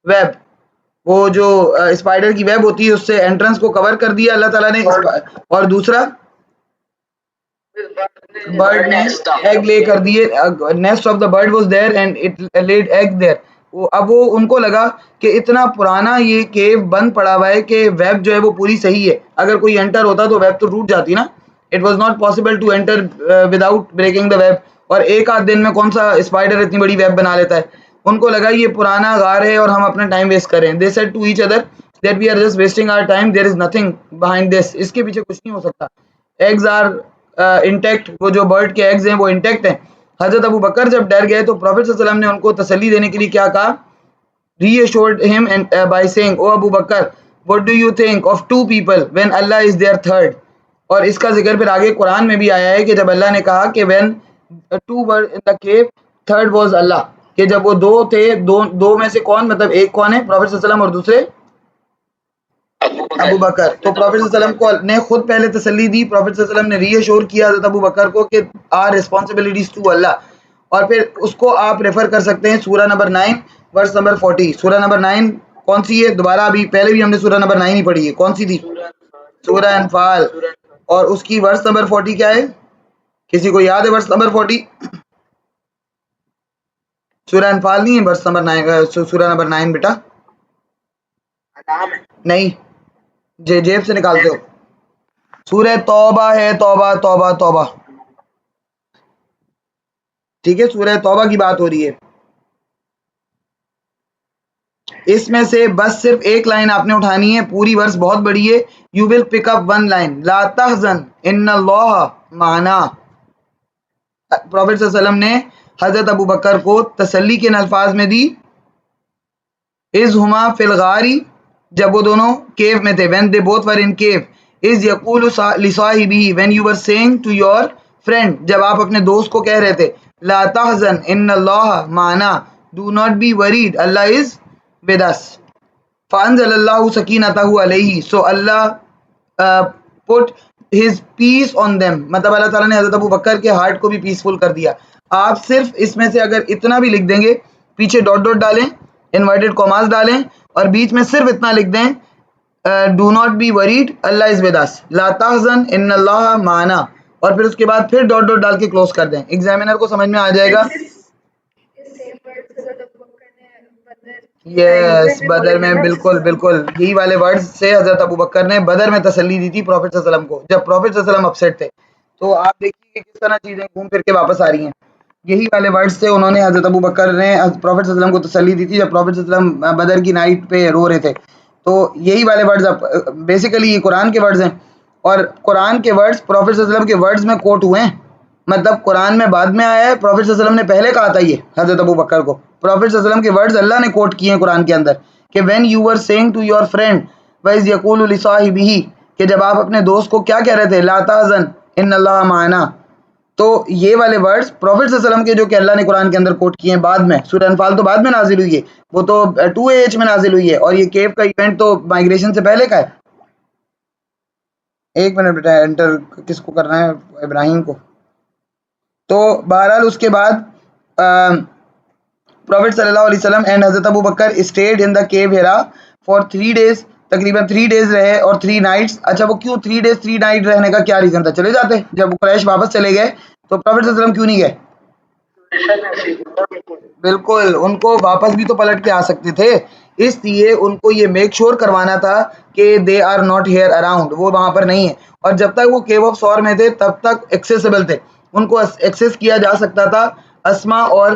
web. वो जो स्पाइडर की वेब होती है उससे एंट्रेंस को कवर कर दिया अल्लाह ताला ने। और दूसरा बर्ड ने एग ले कर दिए, nest of the bird was there and it laid egg there. अब वो उनको लगा कि इतना पुराना ये केव बंद पड़ा हुआ है कि वेब जो है वो पूरी सही है, अगर कोई एंटर होता तो वेब तो टूट जाती ना। It was not possible to enter without breaking the web, और एक आध दिन में कौन सा स्पाइडर इतनी बड़ी वेब बना लेता है। उनको लगा ये पुराना गार है और हम अपना टाइम वेस्ट करें। They said to each other that we are just wasting our time, there is nothing behind this, इसके पीछे कुछ नहीं हो सकता। एग्स आर इंटैक्ट, वो जो बर्ड के एग्स हैं वो इंटैक्ट हैं। हजरत अबू बकर जब डर गए तो प्रॉफिट सल्लल्लाहु अलैहि वसल्लम ने उनको तसल्ली देने के लिए क्या कहा, reassured him and by saying, "O Abu Bakr, what do you think of two people when Allah is their third?" और इसका जिक्र फिर आगे कुरान में भी आया है कि जब अल्लाह ने कहा कि when two were in the cave, third was Allah, कि जब वो दो थे, दो में से कौन, मतलब एक कौन है, प्रॉफिट सल्लल्लाहु अलैहि वसल्लम और दूसरे अबू बकर। तो प्रॉफिट सल्लल्लाहु अलैहि वसल्लम को ने खुद पहले तसल्ली दी, प्रॉफिट सल्लल्लाहु अलैहि वसल्लम ने रीअश्योर किया हज़रत अबू बकर को कि आर रिस्पांसिबिलिटीज टू अल्लाह। और फिर उसको आप रेफर कर सकते हैं सूरह नंबर 9 वर्स नंबर 40। सूरह नंबर 9 कौन सी है, दोबारा अभी पहले भी हमने सूरह नंबर 9 ही पढ़ी है, कौन सी थी, सूरह अनफाल, और उसकी वर्स नंबर 40 क्या है, किसी को याद है वर्स नंबर 40? सूरह अनफाल नहीं है, वर्स नंबर 9, सूरह नंबर 9 बेटा नहीं, जेब से निकालते हो। सूरह तौबा है, तौबा तौबा तौबा, ठीक है, सूरह तौबा की बात हो रही है। इसमें से बस सिर्फ एक लाइन आपने उठानी है, पूरी वर्स बहुत बड़ी है। You will pick up one line, ला तहज़न इन्नल्लाह माना। प्रॉफिट सल्लल्लाहु अलैहि वसल्लम ने हजरत अबू बकर को तसल्ली के अल्फाज में दी, इज हुमा फिल गारी, जब वो दोनों केव में थे, when they both were in cave, इज यकूलु लिसाहिबिही, when you were saying to your friend, जब आप अपने दोस्त को कह रहे थे, ला तहज़न इन्नल्लाह माना, do not be worried, Allah is with us. फअंज़लल्लाहु सकीनतहु अलैहि, so Allah put his peace on them, मतलब अल्लाह ताला ने हज़रत अबू बकर के हार्ट को भी पीसफुल कर दिया। आप सिर्फ इसमें से अगर इतना भी लिख देंगे, पीछे डॉट डॉट डालें, इन्वर्टेड कॉमास डालें, और बीच में सिर्फ इतना लिख दें, do not be worried, Allah is with us, ला तहज़न इन्नल्लाह माना, और फिर उसके बाद फिर डॉट डॉट डाल के क्लोज कर दें। एग्जामिनर को समझ में आ जाएगा। यस, बदर में बिल्कुल बिल्कुल यही वाले वर्ड्स से हजरत अबू बकर ने बदर में तसल्ली दी थी प्रॉफिट सल्लल्लाहु अलैहि वसल्लम को, जब प्रॉफिट सल्लल्लाहु अलैहि वसल्लम अपसेट थे। तो आप देखिए कि किस तरह चीजें घूम फिर के वापस आ रही हैं। यही वाले वर्ड्स से उन्होंने हजरत अबू बकर ने प्रॉफिट सल्लल्लाहु अलैहि वसल्लम को तसल्ली दी थी जब प्रॉफिट सल्लल्लाहु अलैहि वसल्लम बदर की नाइट पे रो रहे थे। तो यही वाले वर्ड्स बेसिकली ये कुरान के वर्ड्स हैं, और कुरान के वर्ड्स प्रॉफिट सल्लल्लाहु अलैहि वसल्लम के वर्ड्स में कोट हुए हैं, मतलब कुरान में बाद में आया है, प्रॉफिट सल्लल्लाहु अलैहि वसल्लम ने पहले कहा था ये हजरत अबू बकर को। प्रॉफिट सल्लल्लाहु अलैहि वसल्लम के वर्ड्स अल्लाह ने कोट किए हैं कुरान के अंदर कि when you were saying to your friend वइज यकूलु लिसाहिबिही, कि जब आप अपने दोस्त को क्या कह रहे थे, ला तहज़न इन्नल्लाह माना। तो ये वाले वर्ड्स प्रॉफिट सल्लल्लाहु अलैहि वसल्लम के जो कि अल्लाह ने कुरान के अंदर कोट किए हैं बाद में, सूरह अनफाल तो बाद में नाजिल हुई है, वो तो 2AH में नाजिल हुई है, और ये केव का इवेंट तो माइग्रेशन से पहले का है। एक मिनट बेटा, एंटर किसको करना है, इब्राहिम को। तो बहरहाल उसके बाद प्रॉफिट सल्लल्लाहु अलैहि वसल्लम एंड हजरत Abu Bakr stayed in the cave Hira for 3 days, तकरीबन 3 डेज रहे और 3 नाइट्स। अच्छा, वो क्यों 3 डेज 3 नाइट रहने का क्या रीजन था, चले जाते, जब कुरैश वापस चले गए तो प्रॉफिट सल्लल्लाहु अलैहि वसल्लम क्यों नहीं गए? बिल्कुल, उनको वापस भी तो पलट के आ सकते थे, इसलिए उनको ये मेक श्योर करवाना था कि they are not here around, वो वहाँ पर नहीं है। और जब तक वो केव ऑफ सौर में थे तब तक एक्सेसिबल थे, उनको एक्सेस किया जा सकता था। अस्मा और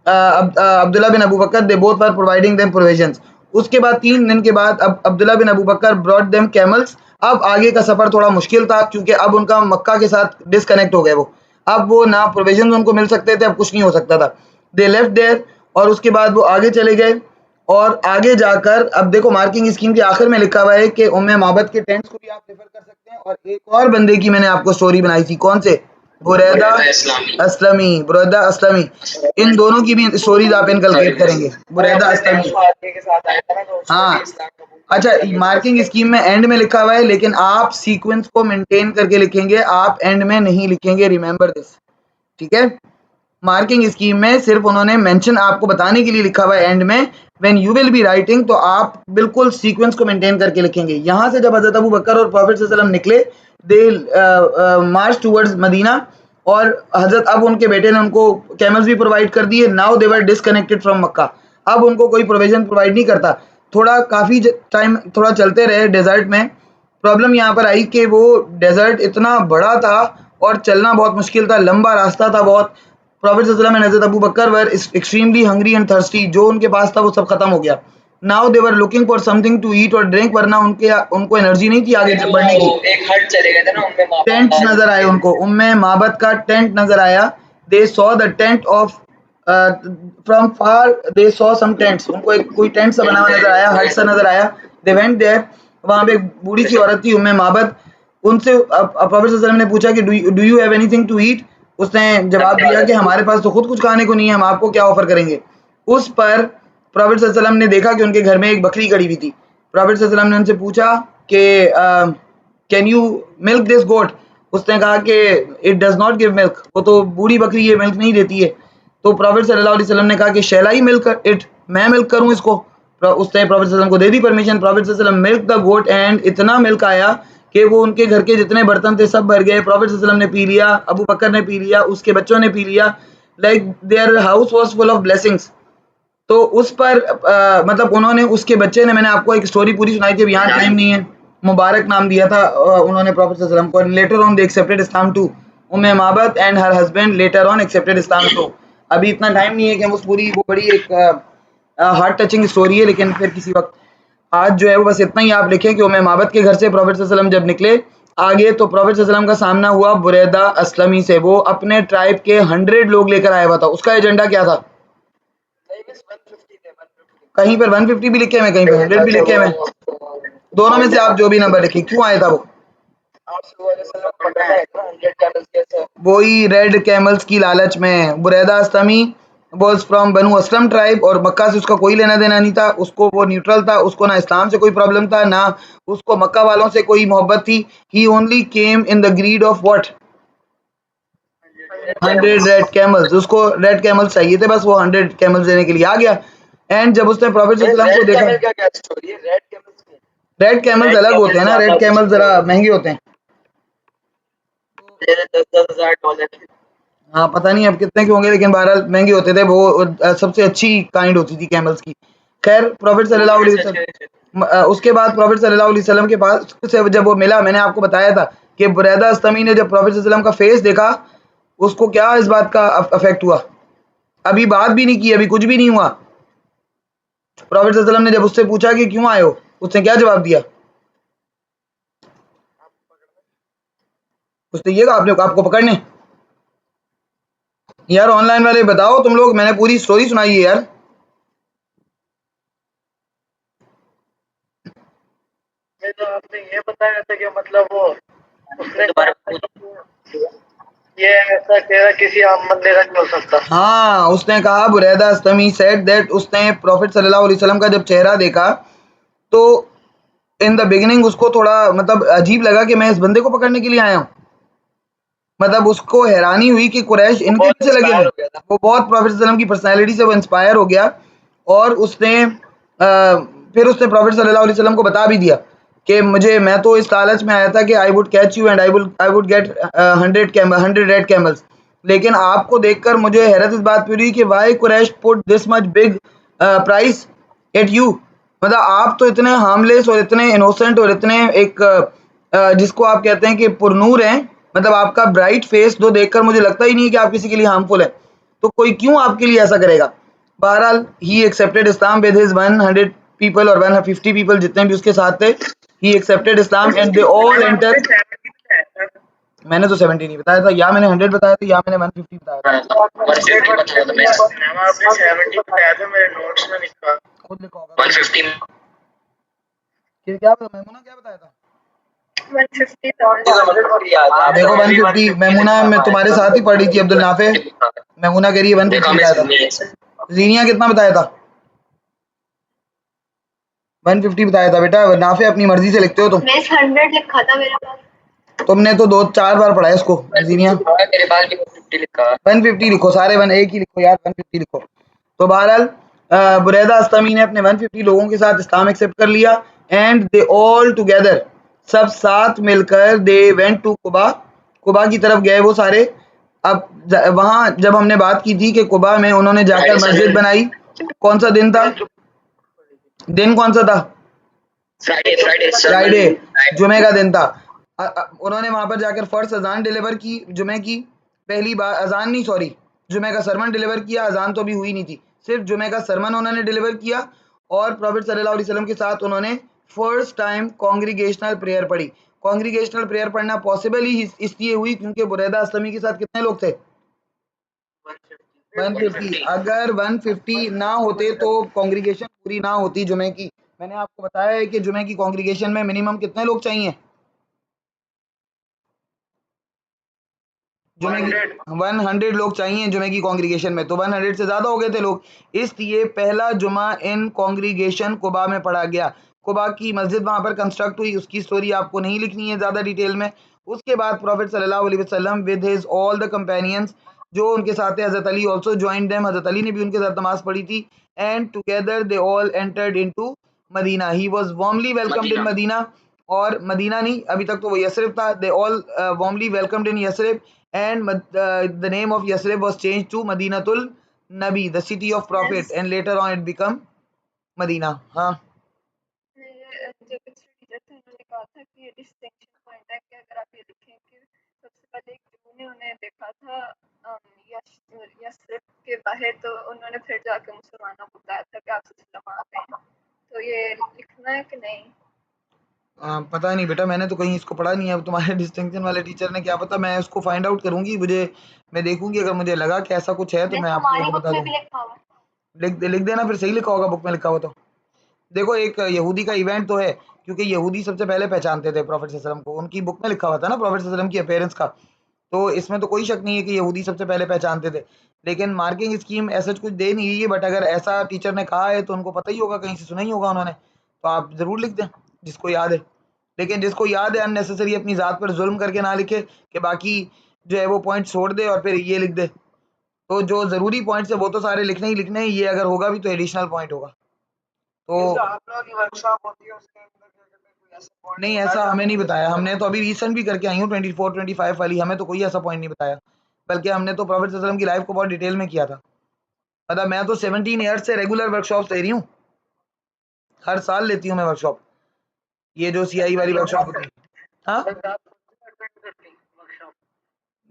Abdullah bin Abu Bakr, they both were providing them provisions. उसके बाद 3 दिन के बाद अब Abdullah bin Abu Bakr brought them camels. अब आगे का सफ़र थोड़ा मुश्किल था क्योंकि अब उनका मक्का के साथ डिस्कनेक्ट हो गए वो, अब वो ना प्रोविजन उनको मिल सकते थे, अब कुछ नहीं हो सकता था। दे लेफ्ट देयर, और उसके बाद वो आगे चले गए। और आगे जाकर अब देखो मार्किंग स्कीम के आखिर में लिखा हुआ है कि उम्मे माबद के टेंट्स को भी आप रेफर कर सकते हैं। और एक और बंदे की मैंने आपको स्टोरी बनाई थी, कौन से? बुरैदा असलमी, बुरैदा असलमी। इन दोनों की भी स्टोरीज आप इनकलकेट करेंगे, बुरैदा असलमी। हाँ, अच्छा, मार्किंग स्कीम में एंड में लिखा हुआ है, लेकिन आप सीक्वेंस को मेंटेन करके लिखेंगे, आप एंड में नहीं लिखेंगे, रिमेंबर दिस, ठीक है? मार्किंग स्कीम में सिर्फ उन्होंने मेंशन आपको बताने के लिए लिखा हुआ है एंड में, when you will be writing, तो आप बिल्कुल सीक्वेंस को मेंटेन करके लिखेंगे। यहाँ से जब हजरत अबू बकर और प्रॉफिट सल्लल्लाहु अलैहि वसल्लम निकले, दे मार्च टुवर्ड्स मदीना, और हजरत अब उनके बेटे ने उनको कैमल्स भी प्रोवाइड कर दिए। Now they were disconnected from Mecca, अब उनको कोई प्रोविजन प्रोवाइड नहीं करता। थोड़ा काफ़ी टाइम थोड़ा चलते रहे डेजर्ट में। प्रॉब्लम यहाँ पर आई कि वो डेजर्ट इतना बड़ा था और चलना बहुत मुश्किल था, लंबा रास्ता था बहुत। प्रॉफिट सल्लल्लाहु अलैहि वसल्लम एंड हज़रत Abu Bakr were extremely hungry and thirsty, जो उनके पास था वो सब खत्म हो गया। Now they were looking for something to eat और ड्रिंक, वरना उनको एनर्जी नहीं थी आगे बढ़ने की। एक हट चले गए थे ना, उम्मे माबद टेंट्स नजर आए उनको, उम्मे माबद का टेंट नजर आया। They saw the tent of from far, they saw some tents, उनको एक कोई टेंट सा बना हुआ नजर आया, हट सा नजर आया। दे वेंट देयर, वहां पे एक बूढ़ी सी औरत थी उम्मे माबद। उनसे प्रॉफिट सल्लल्लाहु अलैहि वसल्लम ने पूछा कि do you have anything to eat? उसने जवाब दिया कि हमारे पास तो खुद कुछ खाने को नहीं है, हम आपको क्या ऑफर करेंगे। उस पर प्रॉफिट सल्लल्लाहु अलैहि वसल्लम ने देखा कि उनके घर में एक बकरी खड़ी हुई थी। प्रॉफिट सल्लल्लाहु अलैहि वसल्लम ने उनसे पूछा कि कैन यू मिल्क दिस गोट? उसने कहा कि it does not give milk, वो तो बूढ़ी बकरी है, मिल्क नहीं देती है। तो प्रॉफिट सल्लल्लाहु अलैहि वसल्लम ने कहा कि शैल आई मिल्क इट, मैं मिल्क करूं इसको? उसने प्रॉफिट सल्लल्लाहु अलैहि वसल्लम को दे दी परमिशन। प्रॉफिट सल्लल्लाहु अलैहि वसल्लम मिल्क द गोट, एंड इतना मिल्क आया कि वो उनके घर के जितने बर्तन थे सब भर गए। प्रॉफिट सल्लल्लाहु अलैहि वसल्लम ने पी लिया, अबू बकर ने पी लिया, उसके बच्चों ने पी लिया, like their house was full of blessings. तो उस पर मतलब उन्होंने, उसके बच्चे ने, मैंने आपको एक स्टोरी पूरी सुनाई थी, अब यहाँ टाइम नहीं है। मुबारक नाम दिया था उन्होंने प्रॉफिट सल्लल्लाहु अलैहि वसल्लम को। Later on they accepted Islam too, Umm Mabad and her husband later on accepted Islam too. अभी इतना टाइम नहीं है कि हम उस पूरी, वो बड़ी एक हार्ट टचिंग स्टोरी है, लेकिन फिर किसी वक्त। आज जो है वो बस इतना ही आप लिखें कि उम्मे माबद के घर से प्रॉफिट सल्लल्लाहु अलैहि वसल्लम जब निकले आगे, तो प्रॉफिट सल्लल्लाहु अलैहि वसल्लम का सामना हुआ बुरैदा असलमी से। वो अपने ट्राइब के 100 लोग लेकर आया हुआ था। उसका एजेंडा क्या था? कहीं पर 150 भी लिखे हुए, कहीं पर 100 भी लिखे हुए, दोनों में से आप जो भी नंबर लिखे। क्यों आया था वो? वही रेड कैमल्स की लालच में। बुरैदा Aslami was from Banu Aslam tribe, और मक्का से उसका कोई लेना देना नहीं था, उसको वो न्यूट्रल था, उसको ना इस्लाम से कोई प्रॉब्लम था, ना उसको मक्का वालों से कोई मोहब्बत थी। He only came in the greed of what? 100 red camels, उसको रेड कैमल्स चाहिए थे, बस वो 100 कैमल्स देने के लिए आ गया। एंड जब उसने प्रॉफिट सल्लल्लाहु अलैहि वसल्लम को देखा, रेड कैमल्स अलग होते हैं ना, रेड कैमल्स जरा महंगे होते हैं। $10,000। हाँ, पता नहीं अब कितने के होंगे, लेकिन बहरहाल महंगे होते थे वो। सबसे अच्छी काइंड होती थी कैमल्स की। खैर, प्रॉफिट सल्लल्लाहु अलैहि वसल्लम, उसके बाद प्रॉफिट सल्लल्लाहु अलैहि वसल्लम के पास से जब वो मिला, मैंने आपको बताया था कि बुरैदा अस्तमी ने जब प्रॉफिट सल्लल्लाहु अलैहि वसल्लम का फेस देखा, उसको क्या इस बात का अफेक्ट हुआ? अभी बात भी नहीं की, अभी कुछ भी नहीं हुआ। प्रॉफिट सल्लल्लाहु अलैहि वसल्लम ने जब उससे पूछा कि क्यों आए हो, उसने क्या जवाब दिया? उसने ये कहा आपको पकड़ने। यार ऑनलाइन वाले बताओ तुम लोग, मैंने पूरी स्टोरी सुनाई है यार। तो आपने ये बताया था कि मतलब वो उसने ये ऐसा कह रहा किसी आम बंदे का नहीं हो सकता। हाँ, उसने कहा, बुरैदा अस्तमी सेड दैट, उसने प्रॉफिट सल्लल्लाहु अलैहि वसल्लम का जब चेहरा देखा तो इन द बिगिनिंग उसको थोड़ा मतलब अजीब लगा कि मैं इस बंदे को पकड़ने के लिए आया हूँ। मतलब उसको हैरानी हुई कि कुरैश इनके पीछे लगे हुए हैं। वो बहुत प्रॉफिट सल्लल्लाहु अलैहि वसल्लम की पर्सनैलिटी से वो इंस्पायर हो गया, और उसने फिर उसने प्रॉफिट सल्लल्लाहु अलैहि वसल्लम को बता भी दिया कि मैं तो इस लालच में आया था कि I would catch you and I would get 100 red camels, लेकिन आपको देखकर मुझे हैरत इस बात पे हुई कि why Quraysh put this much big price at you. मतलब आप तो इतने हार्मलेस और इतने इनोसेंट और इतने एक जिसको आप कहते हैं कि पुरनूर हैं, मतलब आपका ब्राइट फेस तो देखकर मुझे लगता ही नहीं है कि आप किसी के लिए हार्मफुल है, तो कोई क्यों आपके लिए ऐसा करेगा। बहरहाल ही accepted Islam with his 100 people और 150 पीपल जितने भी उसके साथ थे, ही accepted Islam and they all enter. मैंने तो 70 नहीं बताया था, या मैंने 100 बताया था या मैंने 150 बताया था। 150 बताया था मैंने। मैम आपने 70 बताया था, मेरे नोट्स में लिखा। खुद लिखा होगा 150 क्या मैमूना क्या बताया था। 150 देखो 150 मैमूना में तुम्हारे साथ ही पढ़ी थी अब्दुल नाफे, मैमूना कह रही है 150 बताया था। जीनिया कितना बताया था। 150 बताया था बेटा, नाफे अपनी मर्जी से लिखते हो तुम। मैं 100 लिखा था मेरे पास। तुमने तो 2-4 बार पढ़ा है इसको जीनिया। मेरे पास भी 150 लिखा है। 150 लिखो, सारे वन एक ही लिखो यार, 150 लिखो। तो बहरहाल बुरैदा अस्तमी ने अपने 150 लोगों के साथ इस्लाम एक्सेप्ट कर लिया एंड दे ऑल टुगेदर, सब साथ मिलकर they went to Quba, Quba की तरफ गए वो सारे। अब वहां जब हमने बात की थी कि कुबा में उन्होंने जाकर मस्जिद बनाई, कौन सा दिन था, दिन कौन सा था, फ्राइडे, जुमे का दिन था। उन्होंने वहां पर जाकर फर्स्ट अजान डिलीवर की, जुमे की पहली बार, अजान नहीं सॉरी, जुमे का सरमन डिलीवर किया, अजान तो अभी हुई नहीं थी, सिर्फ जुमे का सरमन उन्होंने डिलीवर किया। और प्रॉफिट सल्लल्लाहु अलैहि वसल्लम के साथ उन्होंने फर्स्ट टाइम कॉन्ग्रीगेशनल प्रेयर पढ़ी। कॉन्ग्रीगेशनल प्रेयर पढ़ना पॉसिबल ही इसलिए हुई क्योंकि बुरैदा अस्तमी के साथ कितने लोग थे, 150। अगर 150 ना होते तो कॉन्ग्रीगेशन पूरी ना होती जुमे की। मैंने आपको बताया है कि जुमे की कॉन्ग्रीगेशन में मिनिमम कितने लोग चाहिए, जुमे की 100 लोग चाहिए जुमे की कॉन्ग्रीगेशन में, तो 100 से ज्यादा हो गए थे लोग, इसलिए पहला जुमा इन कॉन्ग्रीगेशन कुबा में पढ़ा गया। कुबा की मस्जिद वहां पर कंस्ट्रक्ट हुई, उसकी स्टोरी आपको नहीं लिखनी है ज्यादा डिटेल में। उसके बाद प्रॉफिट सल्लल्लाहु अलैहि वसल्लम with his all the companions, जो उनके साथ थे, हजरत अली आल्सो जॉइंड देम, हजरत अली ने भी उनके साथ नमाज पढ़ी थी। And together they all entered into Medina, he was warmly welcomed in Medina. और मदीना नहीं, अभी तक तो वो यसरिब था, they all warmly welcomed in Yathrib and the name of Yasrib was changed to Madinatul Nabi, the city of prophet, and later on it become Medina. हाँ जो पिछले टीचर थे उन्होंने कहा था कि ये डिस्टिंक्शन पॉइंट है कि अगर आप ये लिखें कि सबसे पहले एक जू ने उन्हें देखा था यसरिब के बाहर, तो उन्होंने फिर जाकर मुसलमानों को बताया था कि आप इस्लाम आ गए हैं, तो ये लिखना है कि नहीं। पता नहीं बेटा, मैंने तो कहीं इसको पढ़ा नहीं है। अब तुम्हारे डिस्टिंक्शन वाले टीचर ने क्या पता, मैं इसको फाइंड आउट करूंगी, मैं देखूंगी, अगर मुझे लगा कि ऐसा कुछ है तो मैं आपको हमारी बुक बता में दूंगा। भी लिखा हुआ है। लिख देना, फिर सही लिखा होगा बुक में लिखा हुआ तो। देखो एक यहूदी का इवेंट तो है, क्योंकि यहूदी सबसे पहले पहचानते थे प्रॉफिट सल्लल्लाहु अलैहि वसल्लम को, उनकी बुक में लिखा हुआ था ना प्रॉफिट सल्लल्लाहु अलैहि वसल्लम की अपीयरेंस का, तो इसमें तो कोई शक नहीं है कि यहूदी सबसे पहले पहचानते थे। लेकिन मार्किंग स्कीम ऐसा कुछ दे नहीं रही है, बट अगर ऐसा टीचर ने कहा है तो उनको पता ही होगा, कहीं से सुना ही होगा उन्होंने, तो आप ज़रूर लिख दें जिसको याद है। लेकिन जिसको याद है अननेसेसरी अपनी ज़ात पर जुल्म करके ना लिखे कि बाकी जो है वो पॉइंट छोड़ दे और फिर ये लिख दे। तो जो ज़रूरी पॉइंट्स है वो तो सारे लिखने ही लिखने हैं, ये अगर होगा भी तो एडिशनल पॉइंट होगा। तो आप लोगों की वर्कशॉप होती है उसके अंदर क्या कहते हैं, कोई ऐसा point नहीं, होता ऐसा है हमें नहीं आपको? बताया, हमने तो अभी रिसेंट भी करके आई हूँ 24-25 वाली, हमें तो कोई ऐसा पॉइंट नहीं बताया, बल्कि हमने तो प्रॉफिट सल्लल्लाहु अलैहि वसल्लम की लाइफ को बहुत डिटेल में किया था। मतलब मैं तो 17 ईयर्स से रेगुलर वर्कशॉप ले रही हूँ, हर साल लेती हूँ मैं वर्कशॉप, ये जो सीआई वाली वर्कशॉप होती है। हाँ वर्कशॉप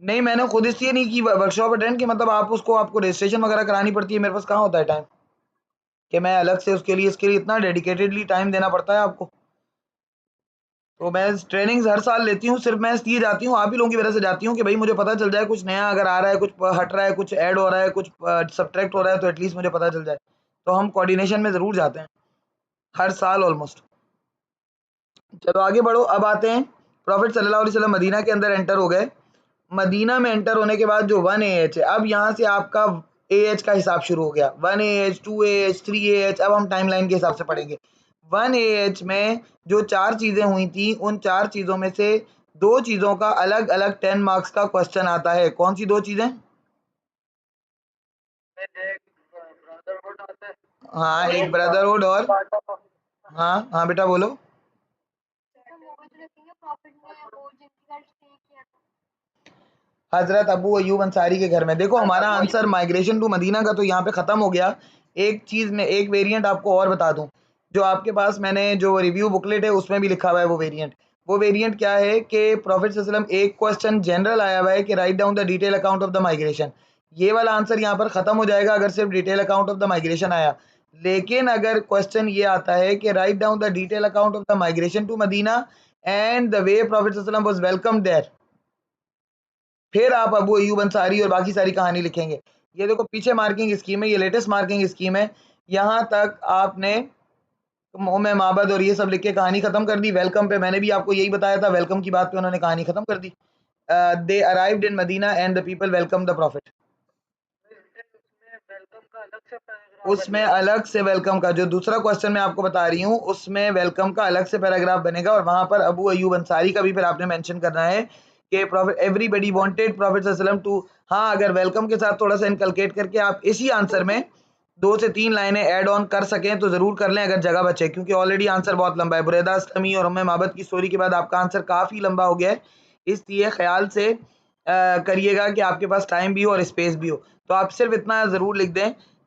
नहीं, मैंने खुद इसलिए नहीं की वर्कशॉप अटेंड, कि मतलब आपको रजिस्ट्रेशन वगैरह करानी पड़ती है, मेरे पास कहाँ होता है टाइम कि मैं अलग से इसके लिए इतना डेडिकेटेडली टाइम देना पड़ता है आपको। तो मैं ट्रेनिंग्स हर साल लेती हूँ, सिर्फ मैं इसलिए जाती हूँ, आप ही लोगों की वजह से जाती हूँ कि भाई मुझे पता चल जाए, कुछ नया अगर आ रहा है, कुछ हट रहा है, कुछ ऐड हो रहा है, कुछ सब्ट्रैक्ट हो रहा है, तो एटलीस्ट मुझे पता चल जाए। तो हम कोऑर्डिनेशन में ज़रूर जाते हैं हर साल ऑलमोस्ट। चलो आगे बढ़ो, अब आते हैं प्रॉफिट सल्लल्लाहु अलैहि वसल्लम मदीना के अंदर एंटर हो गए। मदीना में एंटर होने के बाद जो 1 AH है, अब यहाँ से आपका AH का हिसाब शुरू हो गया, 1 AH 2 AH 3 AH, अब हम टाइमलाइन के हिसाब से पढ़ेंगे। 1 AH में जो 4 चीज़ें हुई थी, उन 4 चीज़ों में से 2 चीज़ों का अलग अलग 10 मार्क्स का क्वेश्चन आता है। कौन सी 2 चीज़ें? में एक ब्रदरहुड आता है, हाँ, एक ब्रदरहुड और पार्ट ऑफ हाँ हाँ बेटा बोलो। तो वो जो लिखेंगे प्रॉफिट में वो जिनके साथ स्टे किया था। हजरत अबू अयूब अंसारी के घर में। देखो हमारा आंसर माइग्रेशन टू मदीना का तो यहाँ पे ख़त्म हो गया। एक चीज़ में एक वेरिएंट आपको और बता दूं, जो आपके पास मैंने जो रिव्यू बुकलेट है उसमें भी लिखा हुआ है वो वेरिएंट क्या है कि प्रॉफिट सल्लल्लाहु अलैहि वसल्लम, एक क्वेश्चन जनरल आया हुआ है कि write down the detail account of the migration. ये वाला आंसर यहाँ पर ख़त्म हो जाएगा अगर सिर्फ detail account of the migration आया। लेकिन अगर क्वेश्चन ये आता है कि write down the detail account of the migration to Medina and the way prophet सल्लल्लाहु अलैहि वसल्लम वाज वेलकम देयर, फिर आप अबू अयूब अंसारी और बाकी सारी कहानी लिखेंगे। ये देखो पीछे मार्किंग स्कीम है, ये लेटेस्ट मार्किंग स्कीम है। यहाँ तक आपने मोहम्मद माबद और ये सब लिख के कहानी खत्म कर दी। वेलकम पे मैंने भी आपको यही बताया था, वेलकम की बात पे उन्होंने कहानी खत्म कर दी। They arrived in Medina and the people welcome the prophet. उसमें वेलकम का अलग से पैराग्राफ उसमें अलग से वेलकम का, जो दूसरा क्वेश्चन मैं आपको बता रही हूँ उसमें वेलकम का अलग से पैराग्राफ बनेगा और वहां पर अबू अयूब अंसारी का भी फिर आपने मेंशन करना है कि प्रॉफिट एवरीबडी वांटेड प्रॉफिट सल्लल्लाहु अलैहि वसल्लम टू। हाँ, अगर वेलकम के साथ थोड़ा सा इनकलकेट करके आप इसी आंसर में 2 से 3 लाइनें ऐड ऑन कर सकें तो ज़रूर कर लें अगर जगह बचे, क्योंकि ऑलरेडी आंसर बहुत लंबा है। बुरैदा असलमी और उम्मे माबद की स्टोरी के बाद आपका आंसर काफ़ी लंबा हो गया है, इसलिए ख्याल से करिएगा कि आपके पास टाइम भी हो और स्पेस भी हो। तो आप सिर्फ इतना ज़रूर लिख दें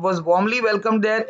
was warmly welcomed there.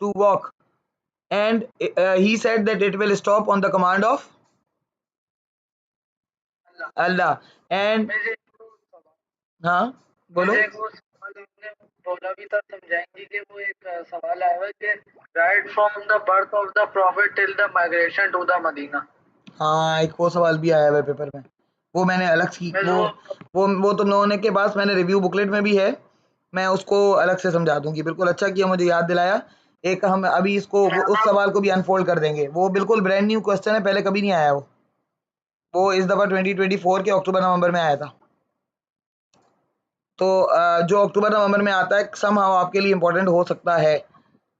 to walk, and he said that it will stop on the command of Allah. And मुझे हाँ बोलो। मुझे वो सवाल आपने बोला भी था, समझाएंगे कि वो एक सवाल आया हुआ है कि right from the birth of the prophet till the migration to the Medina. हाँ, एक वो सवाल भी आया हुआ है पेपर में, वो मैंने अलग की मैं वो तुम लोगों ने के पास मैंने रिव्यू बुकलेट में भी है, मैं उसको अलग से समझा दूंगी। बिल्कुल अच्छा किया मुझे याद दिलाया। एक हम अभी इसको उस सवाल को भी अनफोल्ड कर देंगे, वो बिल्कुल ब्रांड न्यू क्वेश्चन है, पहले कभी नहीं आया वो इस दफ़ा 2024 के अक्टूबर नवंबर में आया था। तो जो अक्टूबर नवंबर में आता है समहाउ आपके लिए इंपॉर्टेंट हो सकता है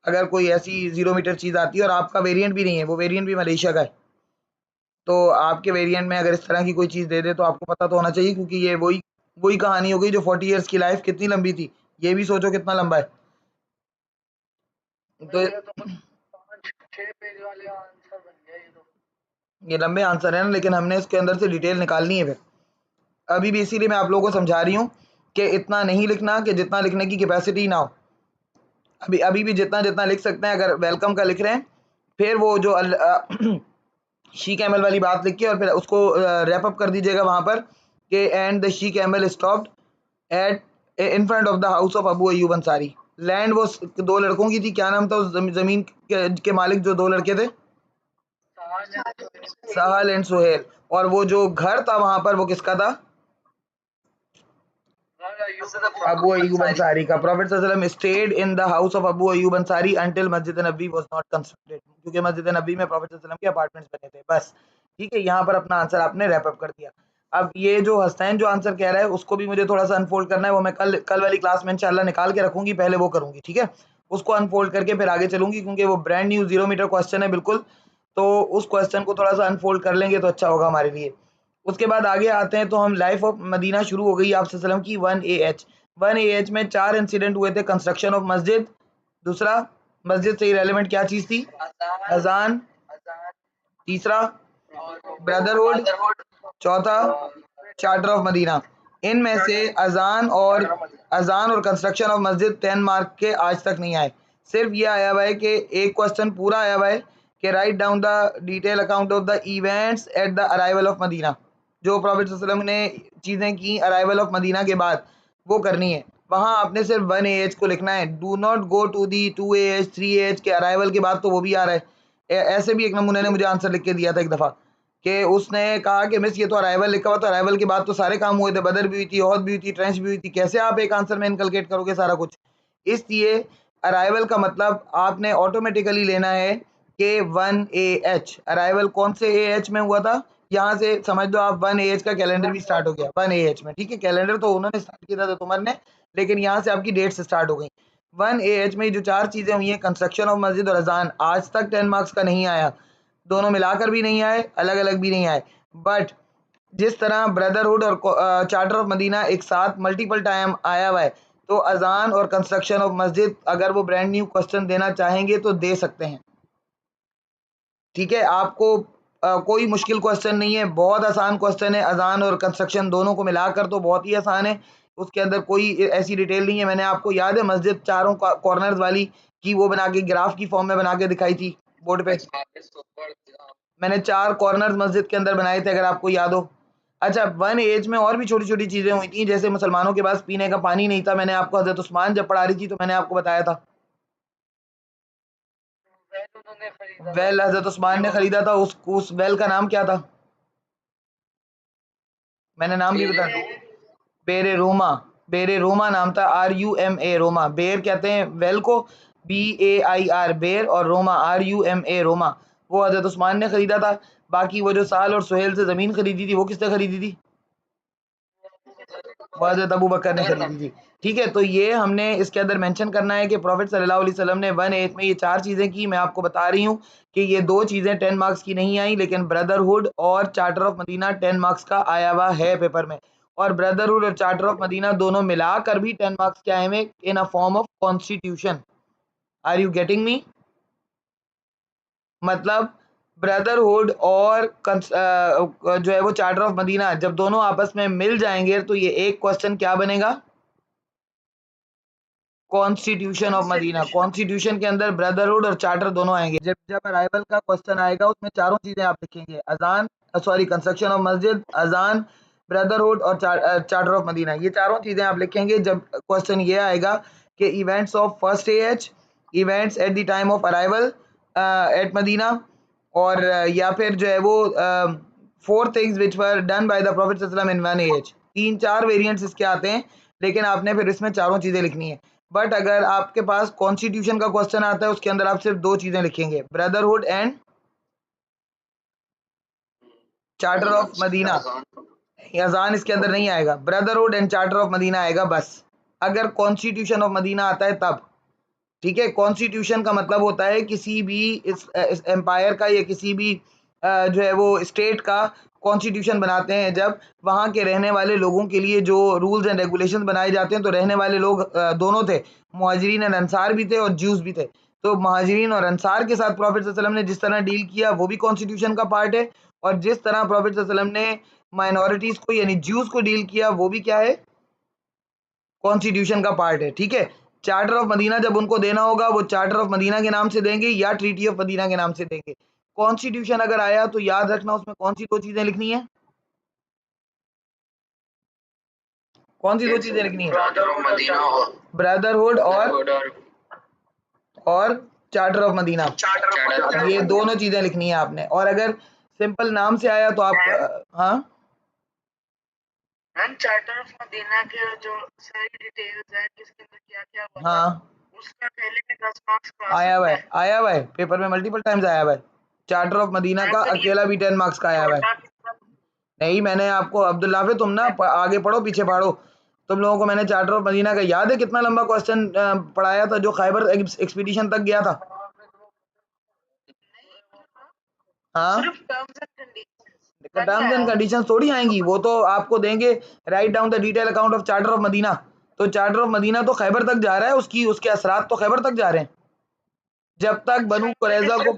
अगर कोई ऐसी 0 मीटर चीज़ आती है और आपका वेरिएंट भी नहीं है, वो वेरिएंट भी मलेशिया का है। तो आपके वेरिएंट में अगर इस तरह की कोई चीज़ दे दे तो आपको पता तो होना चाहिए, क्योंकि ये वही वही कहानी हो गई जो 40 इयर्स की लाइफ कितनी लंबी थी, ये भी सोचो कितना लंबा है। तो ये तो 5-6 पेज वाले आंसर बन गया ये तो। ये लंबे आंसर है ना, लेकिन हमने इसके अंदर से डिटेल निकालनी है। फिर अभी भी इसीलिए मैं आप लोगों को समझा रही हूँ कि इतना नहीं लिखना कि जितना लिखने की कैपेसिटी ना हो। अभी अभी भी जितना जितना लिख सकते हैं, अगर वेलकम का लिख रहे हैं फिर वो जो शी कैमल वाली बात लिख के और फिर उसको रैप अप कर दीजिएगा वहां पर कि and the she camel stopped at in front of the house of Abu Ayub Ansari. Land वो 2 लड़कों की थी, क्या नाम था उस जमीन के मालिक जो 2 लड़के थे? सहल एंड सुहेल। और वो जो घर था वहां पर वो किसका था? अबू अयूब अंसारी का। प्रॉफिट सल्लल्लाहु अलैहि वसल्लम state in the house of Abu Ayub Ansari until मस्जिद नबवी वाज नॉट कंस्ट्रक्टेड, क्योंकि मस्जिद नबवी में प्रॉफिट सल्लल्लाहु अलैहि वसल्लम के अपार्टमेंट्स बने थे। बस ठीक है, यहाँ पर अपना आंसर आपने रैप अप कर दिया। अब ये जो हसनैन जो आंसर कह रहा है उसको भी मुझे थोड़ा सा अनफोल्ड करना है, वो मैं कल वाली क्लास में इंशाल्लाह निकाल के रखूंगी, पहले वो करूंगी, ठीक है? उसको अनफोल्ड करके फिर आगे चलूंगी, क्योंकि वो ब्रांड न्यू 0 मीटर क्वेश्चन है बिल्कुल। तो उस क्वेश्चन को थोड़ा सा अनफोल्ड कर लेंगे तो अच्छा होगा हमारे लिए। उसके बाद आगे आते हैं तो हम लाइफ ऑफ मदीना शुरू हो गई आप सल्लम की 1 AH में 4 इंसिडेंट हुए थे। कंस्ट्रक्शन ऑफ मस्जिद, दूसरा मस्जिद से इरेलीवेंट क्या चीज थी? अजान, तीसरा ब्रदरहुड, चौथा चार्टर ऑफ मदीना। इनमें से अजान और कंस्ट्रक्शन ऑफ मस्जिद 10 मार्क के आज तक नहीं आए। सिर्फ ये आया हुआ है कि एक क्वेश्चन पूरा आया हुआ है कि write down the detail account of the events at the arrival of Medina. जो प्रॉफिट सल्लल्लाहु अलैहि वसल्लम ने चीज़ें की अराइवल ऑफ मदीना के बाद वो करनी है। वहाँ आपने सिर्फ 1 AH को लिखना है, do not go to the 2 AH 3 AH के अराइवल के बाद तो वो भी आ रहा है। ऐसे भी एक नमूने ने मुझे आंसर लिख के दिया था एक दफ़ा कि उसने कहा कि मिस ये तो अराइवल लिखा हुआ, तो अराइवल के बाद तो सारे काम हुए थे, बदर भी हुई थी, ओहद भी हुई थी, ट्रेंच भी हुई थी, कैसे आप एक आंसर में इनकलकेट करोगे सारा कुछ? इसलिए अराइवल का मतलब आपने ऑटोमेटिकली लेना है कि 1 AH। अराइवल कौन से AH में हुआ था? यहाँ से समझ दो आप 1 AH का कैलेंडर भी स्टार्ट हो गया 1 AH में, ठीक है? कैलेंडर तो उन्होंने स्टार्ट किया था तुमर ने, लेकिन यहाँ से आपकी डेट से स्टार्ट हो गई। 1 AH में जो 4 चीज़ें हुई हैं, कंस्ट्रक्शन ऑफ मस्जिद और अजान, आज तक 10 मार्क्स का नहीं आया, दोनों मिलाकर भी नहीं आए, अलग अलग भी नहीं आए। बट जिस तरह ब्रदरहुड और चार्टर ऑफ मदीना एक साथ मल्टीपल टाइम आया हुआ है, तो अजान और कंस्ट्रक्शन ऑफ मस्जिद अगर वो ब्रांड न्यू क्वेश्चन देना चाहेंगे तो दे सकते हैं। ठीक है, आपको कोई मुश्किल क्वेश्चन नहीं है, बहुत आसान क्वेश्चन है। अजान और कंस्ट्रक्शन दोनों को मिलाकर तो बहुत ही आसान है, उसके अंदर कोई ऐसी डिटेल नहीं है। मैंने आपको याद है मस्जिद चारों कॉर्नर्स वाली की वो बना के ग्राफ की फॉर्म में बना के दिखाई थी बोर्ड पे। मैंने 4 कॉर्नर्स मस्जिद के अंदर बनाए थे, अगर आपको याद हो। अच्छा, वन एज में और भी छोटी छोटी चीजें हुई थी, जैसे मुसलमानों के पास पीने का पानी नहीं था। मैंने आपको हजरत उस्मान जब पढ़ा रही थी तो मैंने आपको बताया था, वेल उन्होंने खरीदा था। वेल हजरत उस्मान ने खरीदा था। उस वेल का नाम क्या था? मैंने नाम भी बता दिया, बेरे रोमा। बेरे रोमा नाम था, RUMA, रोमा। बेर कहते हैं वेल को, BAIR बेर, और रोमा RUMA रोमा। वो हजरत उस्मान ने खरीदा था। बाकी वो जो साल और सुहेल से जमीन खरीदी थी वो किसने खरीदी थी? वो हजरत अबू बकर ने खरीदी थी। ठीक है, तो ये हमने इसके अंदर मेंशन करना है कि प्रॉफिट सल्लल्लाहु अलैहि वसल्लम ने 1/8 में ये 4 चीजें की। मैं आपको बता रही हूँ कि ये 2 चीजें 10 मार्क्स की नहीं आई, लेकिन ब्रदरहुड और चार्टर ऑफ मदीना 10 मार्क्स का आया हुआ है पेपर में। और ब्रदरहुड और चार्टर ऑफ मदीना दोनों मिलाकर भी 10 मार्क्स के आए हुए in a form of constitution. Are you getting me? मतलब ब्रदरहुड और जो है वो चार्टर ऑफ मदीना जब दोनों आपस में मिल जाएंगे तो ये एक क्वेश्चन क्या बनेगा? Constitution of Medina. कॉन्स्टिट्यूशन के अंदर ब्रदरहुड और चार्टर दोनों आएंगे। जब जब अराइवल का क्वेश्चन आएगा उसमें चारों चीजें आप लिखेंगे, अजान, सॉरी, कंस्ट्रक्शन ऑफ मस्जिद, अजान, ब्रदरहुड और चार्टर ऑफ मदीना। ये चारों चीजें आप लिखेंगे जब क्वेश्चन ये आएगा कि events of first age, events at the time of arrival at Medina, और या फिर जो है वो 4 things which were done by the prophet सल्लल्लाहु अलैहि वसल्लम इन 1 एज। 3-4 वेरिएंट्स इसके आते हैं, लेकिन आपने फिर इसमें चारों चीजें लिखनी है। बट अगर आपके पास कॉन्स्टिट्यूशन का क्वेश्चन आता है उसके अंदर आप सिर्फ 2 चीजें लिखेंगे, brotherhood and charter of Medina. अजान इसके अंदर नहीं आएगा, brotherhood and charter of Medina आएगा बस, अगर कॉन्स्टिट्यूशन ऑफ मदीना आता है तब। ठीक है, कॉन्स्टिट्यूशन का मतलब होता है किसी भी इस एम्पायर का या किसी भी जो है वो स्टेट का कॉन्स्टिट्यूशन बनाते हैं जब वहाँ के रहने वाले लोगों के लिए जो रूल्स एंड रेगुलेशंस बनाए जाते हैं। तो रहने वाले लोग दोनों थे, मुहाजिरीन और अंसार भी थे और ज्यूज भी थे। तो मुहाजिरीन और अंसार के साथ प्रॉफिट सल्लल्लाहु अलैहि वसल्लम ने जिस तरह डील किया वो भी कॉन्स्टिट्यूशन का पार्ट है, और जिस तरह प्रॉफिट सल्लल्लाहु अलैहि वसल्लम ने माइनॉरिटीज को यानी ज्यूज को डील किया वो भी क्या है? कॉन्स्टिट्यूशन का पार्ट है। ठीक है, चार्टर ऑफ मदीना जब उनको देना होगा वो चार्टर ऑफ मदीना के नाम से देंगे या ट्रीटी ऑफ मदीना के नाम से देंगे। कॉन्स्टिट्यूशन अगर आया तो याद रखना उसमें कौन सी 2 चीजें लिखनी है? कौन सी 2 चीजें लिखनी है? ब्रदरहुड और चार्टर ऑफ मदीना, ये दोनों चीजें लिखनी है आपने। और अगर सिंपल नाम से आया तो आप हाँ मैम चार्टर ऑफ मदीना के जो सारी डिटेल्स है किसके अंदर क्या क्या हुआ था, हाँ उसका पहले के 10 मार्क्स का आया हुआ है पेपर में, मल्टीपल टाइम्स आया हुआ है। चार्टर ऑफ मदीना का अकेला भी 10 मार्क्स का आया हुआ है। नहीं, मैंने आपको अब्दुल्ला पे, तुम ना आगे पढ़ो पीछे पढ़ो, तुम लोगों को मैंने चार्टर ऑफ मदीना का याद है कितना लंबा क्वेश्चन पढ़ाया था जो खैबर एक्सपीडिशन तक गया था? हाँ, सिर्फ terms and conditions terms and conditions थोड़ी आएंगी, वो तो आपको देंगे write down the detail account of charter of Medina. तो चार्टर ऑफ मदीना तो खैबर तक जा रहा है, उसके असरात तो खैबर तक जा रहे हैं। जब तक बनु कुरैजा को